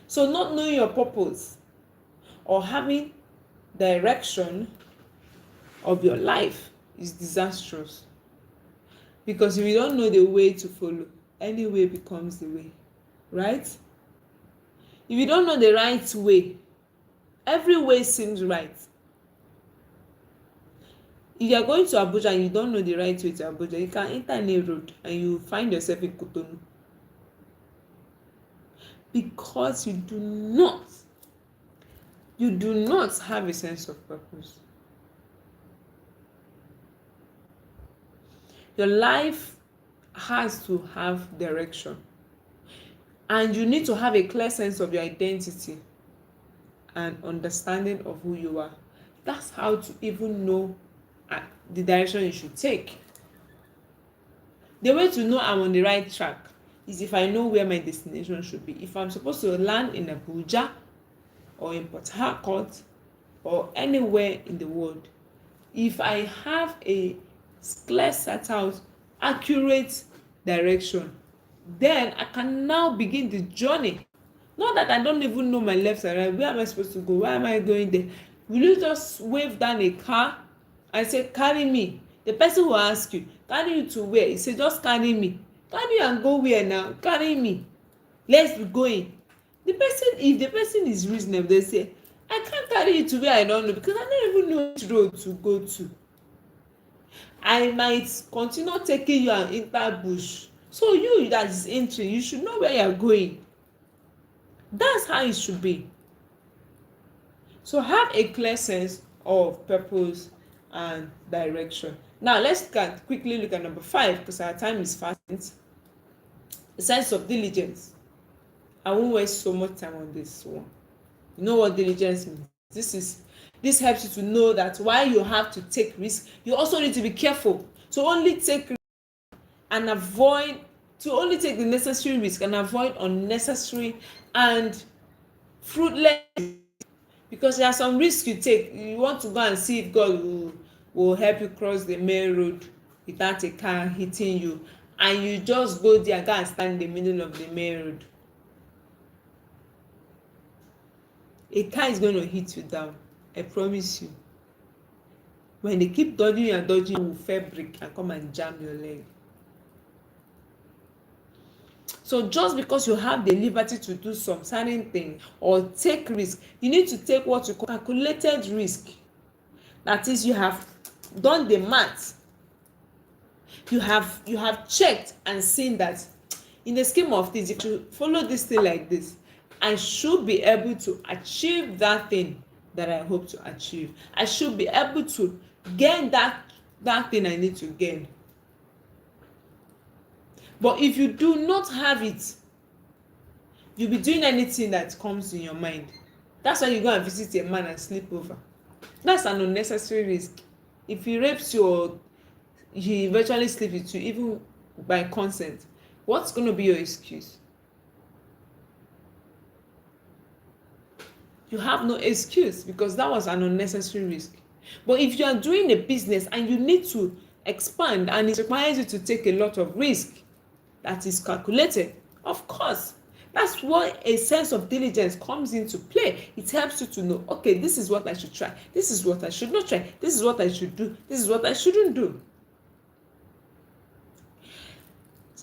So not knowing your purpose or having direction of your life is disastrous. Because if you don't know the way to follow, any way becomes the way, right? If you don't know the right way, every way seems right. If you are going to Abuja and you don't know the right way to Abuja, you can enter any road and you find yourself in Cotonou. Because you do not have a sense of purpose. Your life has to have direction. And you need to have a clear sense of your identity and understanding of who you are. That's how to even know the direction you should take. The way to know I'm on the right track is if I know where my destination should be. If I'm supposed to land in Abuja or in Port Harcourt or anywhere in the world, if I have a clear set out, accurate direction, then I can now begin the journey. Not that I don't even know my left and right. Where am I supposed to go? Why am I going there? Will you just wave down a car and say, carry me? The person will ask you, carry you to where? You say, just carry me. Carry you and go where now? Carry me. Let's be going. If the person is reasonable, they say, I can't carry you to where I don't know because I don't even know which road to go to. I might continue taking you and enter bush. So you that is entering, you should know where you are going. That's how it should be. So have a clear sense of purpose and direction. Now let's quickly look at number 5 because our time is fast. A sense of diligence. I won't waste so much time on this one. You know what diligence means? This helps you to know that while you have to take risk, you also need to be careful to only take risk and avoid only take the necessary risk and avoid unnecessary and fruitless, because there are some risks you take. You want to go and see if God will help you cross the main road without a car hitting you, and you just go there and go and stand in the middle of the main road. A car is going to hit you down, I promise you. When they keep dodging and dodging, you will fair break and come and jam your leg. So just because you have the liberty to do some certain thing or take risk, you need to take what you call calculated risk. That is, you have done the math. You have checked and seen that in the scheme of things, if you follow this thing like this, I should be able to achieve that thing that I hope to achieve. I should be able to gain that thing I need to gain. But if you do not have it, you'll be doing anything that comes in your mind. That's why you go and visit a man and sleep over. That's an unnecessary risk. If he rapes you or he eventually sleeps with you, even by consent, what's going to be your excuse? You have no excuse because that was an unnecessary risk. But if you are doing a business and you need to expand and it requires you to take a lot of risk that is calculated, of course, that's why a sense of diligence comes into play. It helps you to know, okay, this is what I should try, this is what I should not try, this is what I should do, this is what I shouldn't do.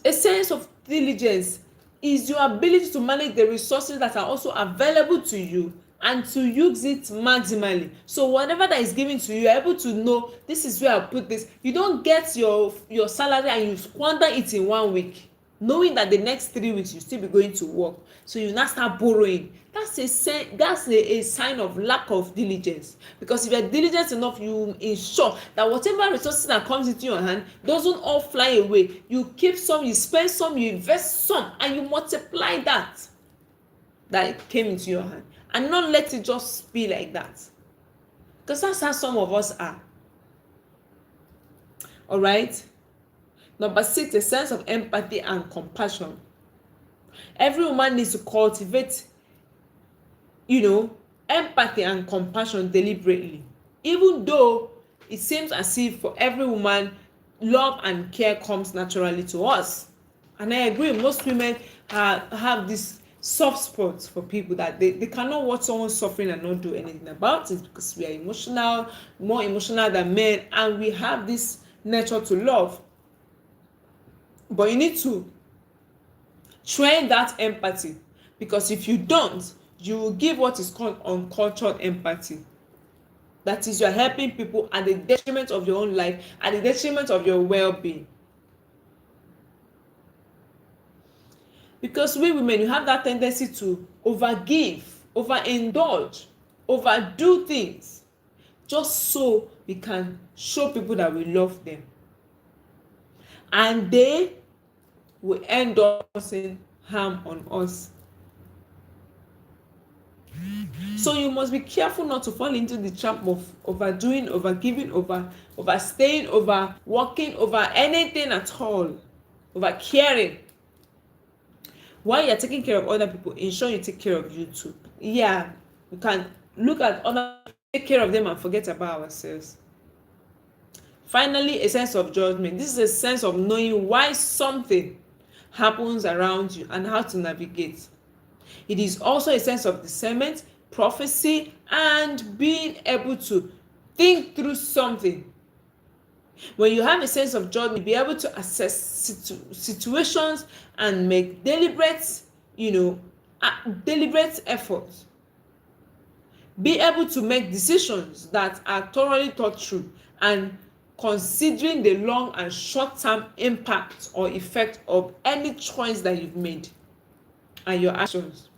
A sense of diligence is your ability to manage the resources that are also available to you and to use it maximally. So whatever that is given to you, you're able to know, this is where I put this. You don't get your salary and you squander it in 1 week, knowing that the next 3 weeks you still be going to work. So you now start borrowing. That's a sign of lack of diligence. Because if you're diligent enough, you ensure that whatever resources that comes into your hand doesn't all fly away. You keep some, you spend some, you invest some, and you multiply that came into your hand, and not let it just be like that. Because that's how some of us are. All right. Number 6, a sense of empathy and compassion. Every woman needs to cultivate, empathy and compassion deliberately. Even though it seems as if for every woman, love and care comes naturally to us. And I agree, most women have this soft spot for people that they cannot watch someone suffering and not do anything about it, because we are emotional, more emotional than men, and we have this nature to love. But you need to train that empathy, because if you don't, you will give what is called uncultured empathy. That is, you are helping people at the detriment of your own life, at the detriment of your well-being. Because we women, you have that tendency to overgive, overindulge, overdo things, just so we can show people that we love them. And they will end up causing harm on us. So you must be careful not to fall into the trap of overdoing, overgiving, overstaying, overworking, over anything at all, over caring. While you're taking care of other people, ensure you take care of you too. Yeah, we can look at other, take care of them and forget about ourselves. Finally, a sense of judgment. This is a sense of knowing why something happens around you and how to navigate. It is also a sense of discernment, prophecy, and being able to think through something. When you have a sense of judgment, you'll be able to assess situations and make deliberate efforts. Be able to make decisions that are thoroughly thought through and considering the long and short-term impact or effect of any choice that you've made and your actions.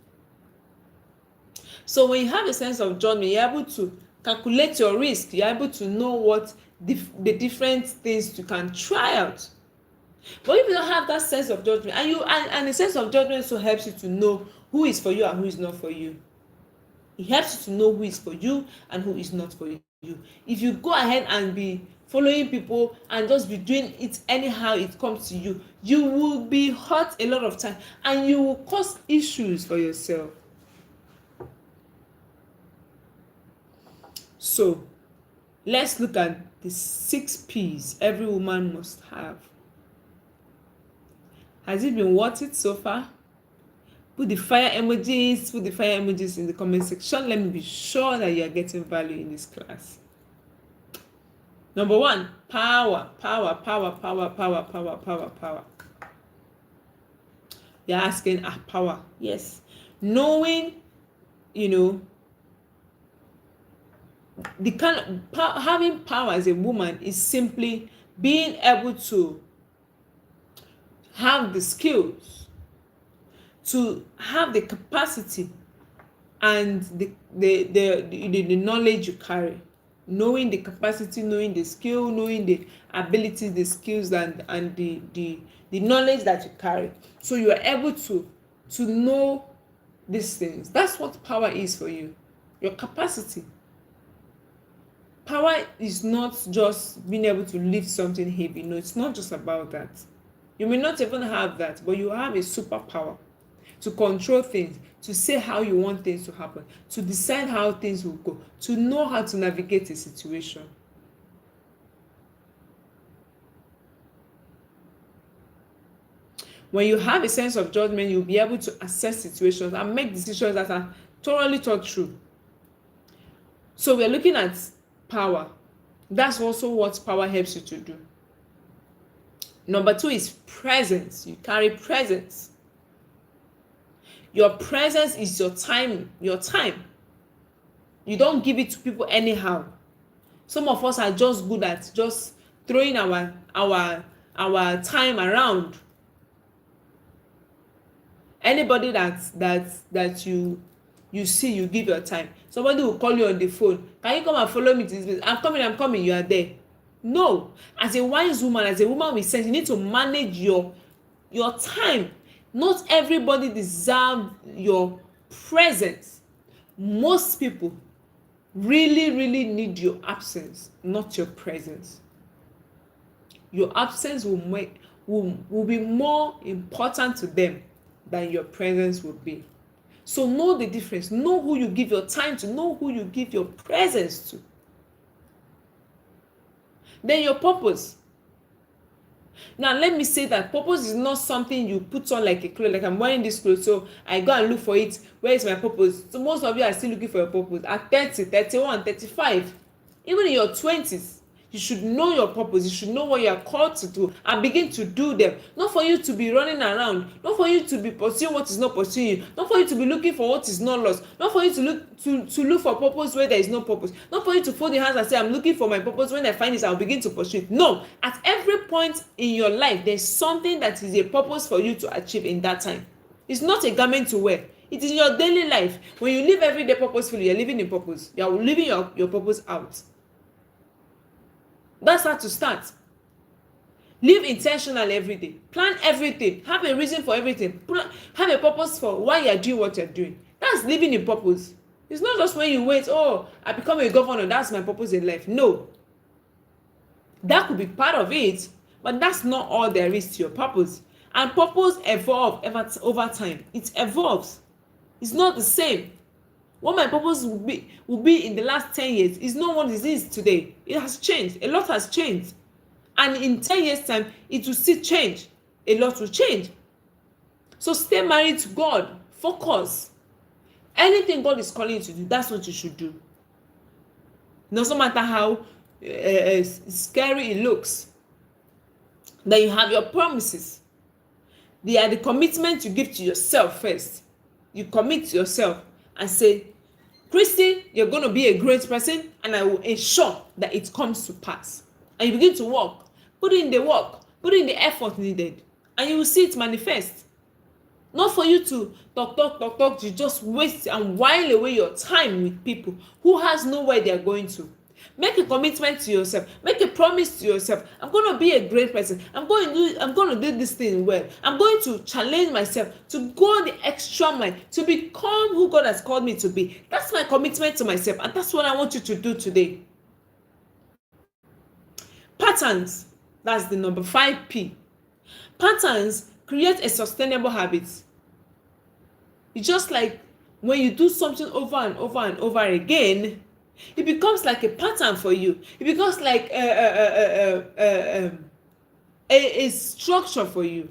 So when you have a sense of judgment, you're able to calculate your risk. You're able to know what the different things you can try out. But if you don't have that sense of judgment, and the sense of judgment also helps you to know who is for you and who is not for you. It helps you to know who is for you and who is not for you. If you go ahead and be following people and just be doing it anyhow it comes to you, you will be hurt a lot of time and you will cause issues for yourself. So let's look at the 6 P's every woman must have. Has it been worth it so far? Put the fire emojis in the comment section. Let me be sure that you are getting value in this class. Number 1, power. You're asking, power. Yes. Knowing, the kind of having power as a woman is simply being able to have the skills, to have the capacity and the knowledge you carry. Knowing the capacity, knowing the skill, knowing the abilities, the skills and the knowledge that you carry. So you are able to know these things. That's what power is for you. Your capacity. Power is not just being able to lift something heavy. No, it's not just about that. You may not even have that, but you have a superpower to control things, to say how you want things to happen, to decide how things will go, to know how to navigate a situation. When you have a sense of judgment, you'll be able to assess situations and make decisions that are thoroughly thought through. So we're looking at power. That's also what power helps you to do. Number 2 is presence. You carry presence. Your presence is your time. You don't give it to people anyhow. Some of us are just good at just throwing our time around. Anybody that you see, you give your time. Somebody will call you on the phone. Can you come and follow me to this place? I'm coming. You are there. No. As a wise woman, as a woman with sense, you need to manage your time. Not everybody deserves your presence. Most people really need your absence, not your presence. Your absence will be more important to them than your presence will be. So know the difference. Know who you give your time to. Know who you give your presence to. Then your purpose. Now let me say that purpose is not something you put on like a clothes. Like, I'm wearing this clothes, so I go and look for it. Where is my purpose? So most of you are still looking for your purpose at 30, 31, 35. Even in your 20s, you should know your purpose. You should know what you are called to do and begin to do them. Not for you to be running around, not for you to be pursuing what is not pursuing you, not for you to be looking for what is not lost, not for you to look for purpose where there is no purpose, not for you to fold your hands and say, I'm looking for my purpose. When I find it, I'll begin to pursue it. No, at every point in your life, there's something that is a purpose for you to achieve in that time. It's not a garment to wear. It is your daily life. When you live every day purposefully, you're living in purpose. You're living your purpose out. That's how to start. Live intentional every day. Plan everything. Have a reason for everything. Have a purpose for why you're doing what you're doing. That's living in purpose. It's not just when you wait, oh, I become a governor, that's my purpose in life. No. That could be part of it, but that's not all there is to your purpose. And purpose evolves over time. It evolves. It's not the same. What my purpose will be in the last 10 years is not what it is today. It has changed. A lot has changed. And in 10 years' time, it will still change. A lot will change. So stay married to God. Focus. Anything God is calling you to do, that's what you should do. It doesn't matter how scary it looks. Then you have your promises. They are the commitment you give to yourself first. You commit to yourself and say, Christy, you're going to be a great person, and I will ensure that it comes to pass. And you begin to work. Put in the work. Put in the effort needed. And you will see it manifest. Not for you to talk, to just waste and while away your time with people who has nowhere they are going to. Make a commitment to yourself. Make a promise to yourself. I'm going to be a great person. I'm going to do this thing well. I'm going to challenge myself to go the extra mile, to become who God has called me to be. That's my commitment to myself, and that's what I want you to do today. Patterns. That's the number 5P. Patterns create a sustainable habit. It's just like when you do something over and over and over again, it becomes like a pattern for you. It becomes like a structure for you.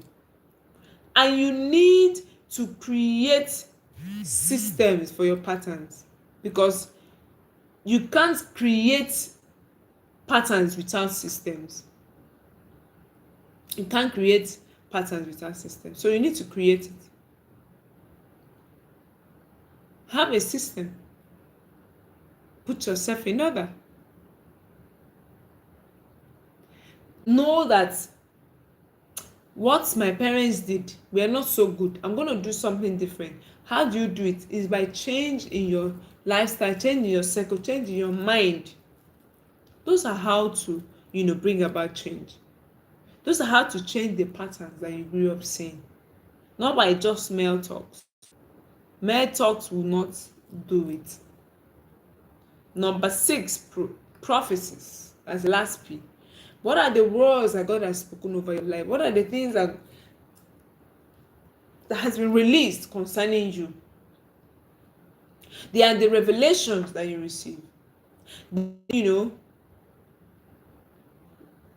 And you need to create systems for your patterns, because you can't create patterns without systems. You can't create patterns without systems. So you need to create it. Have a system. Put yourself in order. Know that what my parents did were not so good. I'm going to do something different. How do you do it? Is by change in your lifestyle, change in your circle, change in your mind. Those are how to, bring about change. Those are how to change the patterns that you grew up seeing. Not by just mere talks. Mere talks will not do it. Number 6, prophecies. That's the last P. What are the words that God has spoken over your life? What are the things that has been released concerning you? They are the revelations that you receive.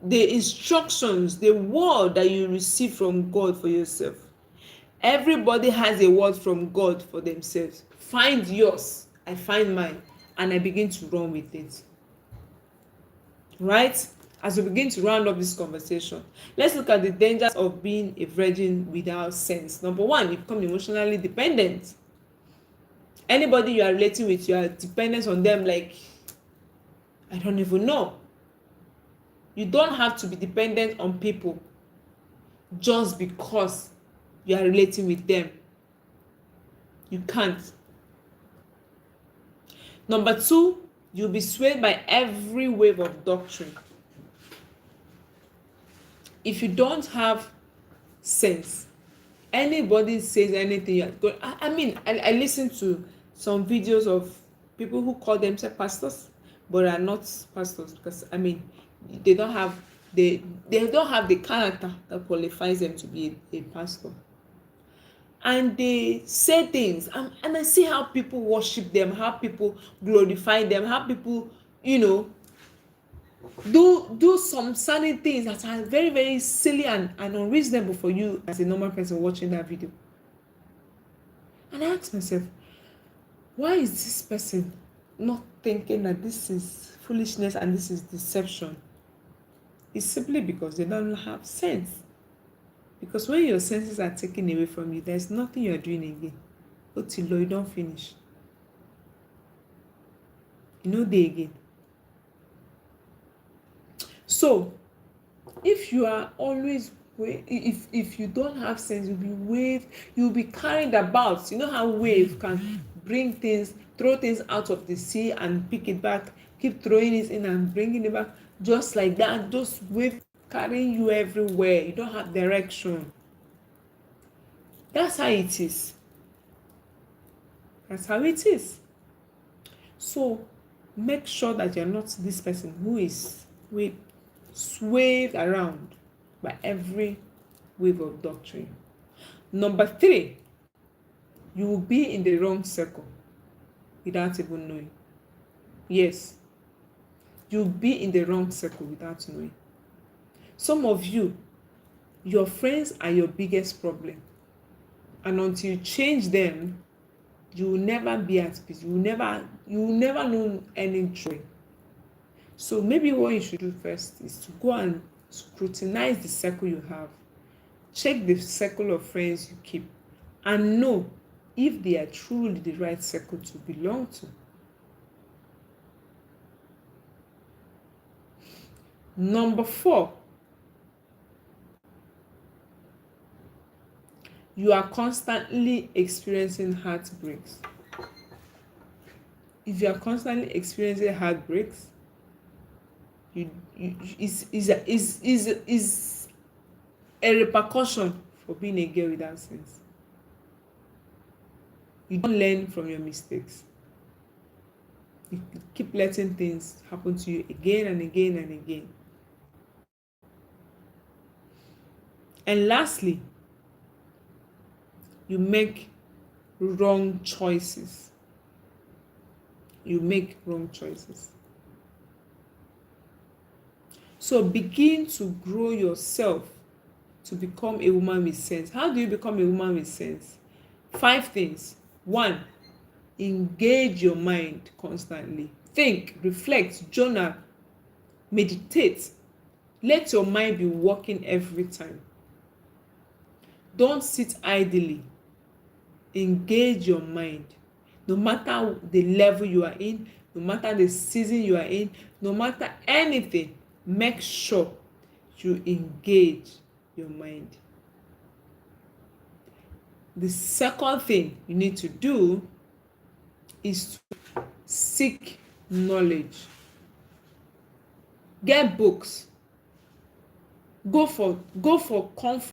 The instructions, the word that you receive from God for yourself. Everybody has a word from God for themselves. Find yours. I find mine. And I begin to run with it. Right? As we begin to round up this conversation, let's look at the dangers of being a virgin without sense. Number 1, you become emotionally dependent. Anybody you are relating with, you are dependent on them like, I don't even know. You don't have to be dependent on people just because you are relating with them. You can't. Number 2, you'll be swayed by every wave of doctrine. If you don't have sense, anybody says anything, I listen to some videos of people who call themselves pastors but are not pastors, because I mean they don't have they don't have the character that qualifies them to be a pastor. And they say things, and I see how people worship them, how people glorify them, how people, you know, do some certain things that are very, very silly and unreasonable for you as a normal person watching that video. And I ask myself, why is this person not thinking that this is foolishness and this is deception? It's simply because they don't have sense. Because when your senses are taken away from you, there's nothing you're doing again. Until you don't finish. You know they again. So if you are always if you don't have sense, you'll be waved, you'll be carried about. You know how wave can bring things, throw things out of the sea and pick it back, keep throwing it in and bringing it back, just like that. Just wave carrying you everywhere. You don't have direction. That's how it is. That's how it is. So make sure that you're not this person who is swayed around by every wave of doctrine. Number 3, you will be in the wrong circle without even knowing. Yes, you'll be in the wrong circle without knowing. Some of you, your friends are your biggest problem, and until you change them, you will never be at peace. You will never know any joy. So maybe what you should do first is to go and scrutinize the circle you have. Check the circle of friends you keep and know if they are truly the right circle to belong to. Number 4, you are constantly experiencing heartbreaks. If you are constantly experiencing heartbreaks, is a repercussion for being a girl without sense. You don't learn from your mistakes. You keep letting things happen to you again and again and again. And lastly, you make wrong choices. You make wrong choices. So begin to grow yourself to become a woman with sense. How do you become a woman with sense? 5 things. 1, engage your mind constantly. Think, reflect, journal, meditate. Let your mind be working every time. Don't sit idly. Engage your mind. No matter the level you are in, no matter the season you are in, no matter anything, make sure you engage your mind. The second thing you need to do is to seek knowledge. Get books. Go for conference.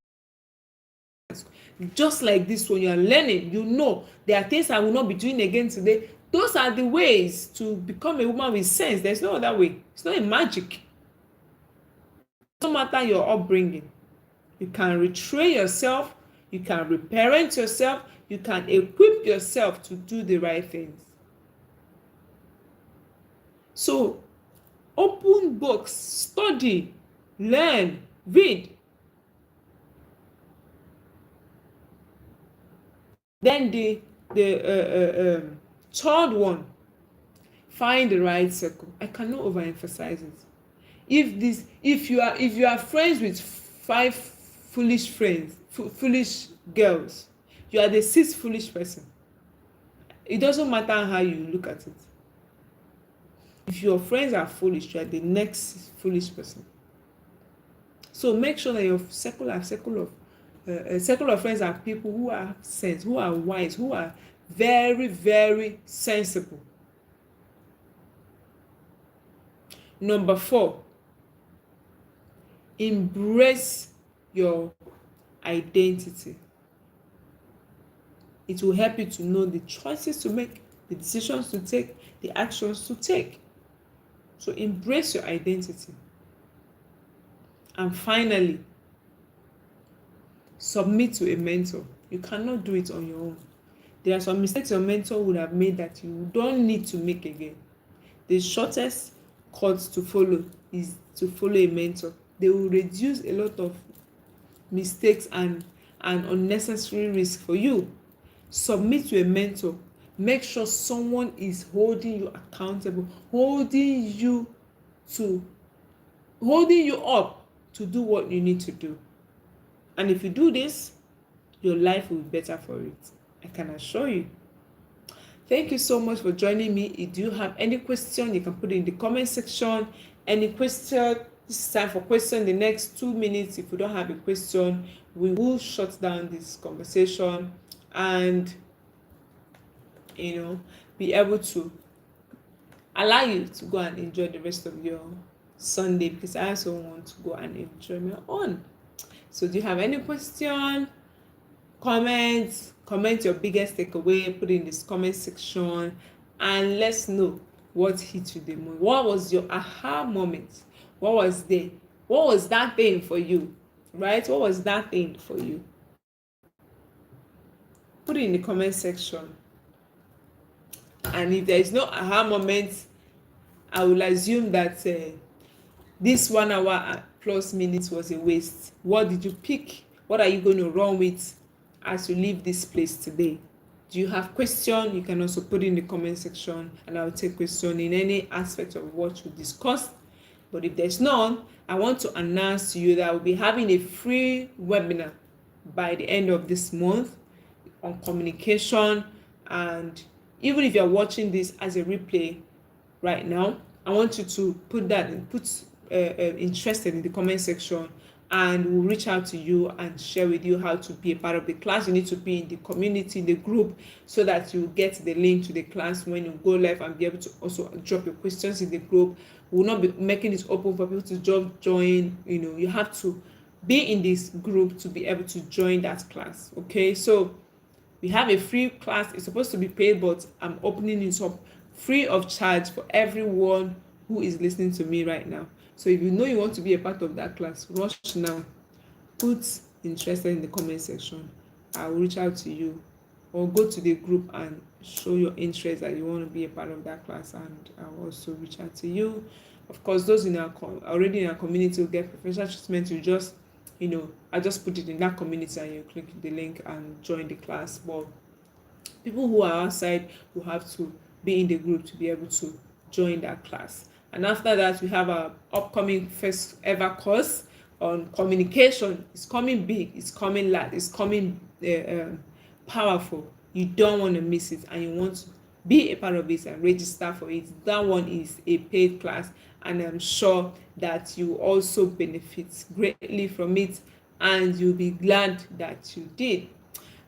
Just like this, when you are learning, you know there are things I will not be doing again today. Those are the ways to become a woman with sense. There's no other way. It's not a magic. No matter your upbringing, you can retrain yourself, you can reparent yourself, you can equip yourself to do the right things. So open books, study, learn, read. Then the third one, find the right circle. I cannot overemphasize it. If you are friends with 5 foolish friends, foolish girls, you are the 6th foolish person. It doesn't matter how you look at it. If your friends are foolish, you are the next foolish person. So make sure that your circle of friends are people who are sense, who are wise, who are very, very sensible. Number 4, embrace your identity. It will help you to know the choices to make the decisions to take, the actions to take. So embrace your identity. And finally, submit to a mentor. You cannot do it on your own. There are some mistakes your mentor would have made that you don't need to make again. The shortest cut to follow is to follow a mentor. They will reduce a lot of mistakes and unnecessary risk for you. Submit to a mentor. Make sure someone is holding you accountable, holding you up to do what you need to do. And if you do this, your life will be better for it. I can assure you. Thank you so much for joining me. If you have any question, you can put it in the comment section. Any question, this is time for question in the next 2 minutes. If you don't have a question, we will shut down this conversation and be able to allow you to go and enjoy the rest of your Sunday, because I also want to go and enjoy my own. So do you have any question? Comment your biggest takeaway, put it in this comment section, and let's know what hit you the most. What was your aha moment? What was that thing for you? Right? What was that thing for you? Put it in the comment section. And if there is no aha moment, I will assume that this 1 hour plus minutes was a waste. What did you pick? What are you going to run with as you leave this place today? Do you have questions? You can also put in the comment section, and I'll take question in any aspect of what we discussed. But if there's none, I want to announce to you that we'll be having a free webinar by the end of this month on communication. And even if you're watching this as a replay right now, I want you to put interested in the comment section, and we'll reach out to you and share with you how to be a part of the class. You need to be in the community, in the group, so that you get the link to the class when you go live, and be able to also drop your questions in the group. We will not be making it open for people to join. You have to be in this group to be able to join that class. Okay, so we have a free class. It's supposed to be paid, but I'm opening it up free of charge for everyone who is listening to me right now. So if you know you want to be a part of that class, rush now. Put interested in the comment section. I will reach out to you, or go to the group and show your interest that you want to be a part of that class, and I'll also reach out to you. Of course, those already in our community will get professional treatment. You just, I just put it in that community, and you click the link and join the class. But people who are outside will have to be in the group to be able to join that class. And after that, we have our upcoming first ever course on communication. It's coming big, it's coming loud, it's coming powerful. You don't want to miss it, and you want to be a part of it and register for it. That one is a paid class, and I'm sure that you also benefit greatly from it, and you'll be glad that you did.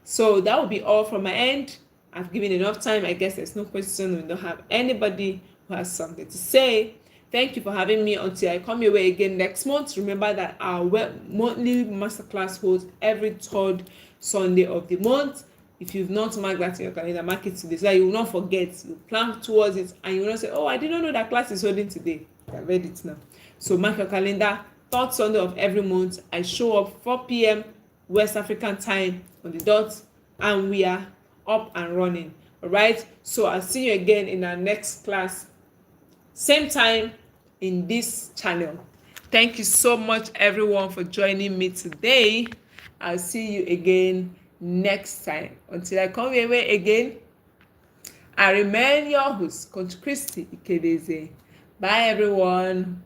So that will be all from my end. I've given enough time. I guess there's no question. We don't have anybody who has something to say. Thank you for having me. Until I come your way again next month, remember that our monthly masterclass holds every third Sunday of the month. If you've not marked that in your calendar, mark it today, so that you will not forget. You plan towards it, and you will not say, oh, I didn't know that class is holding today. I've read it now. So mark your calendar. Third Sunday of every month, I show up 4 p.m. West African time on the dot, and we are up and running. All right, so I'll see you again in our next class, same time in this channel. Thank you so much, everyone, for joining me today. I'll see you again next time. Until I come your way again, I remain your host, Coach Christy Ikedeze. Bye, everyone.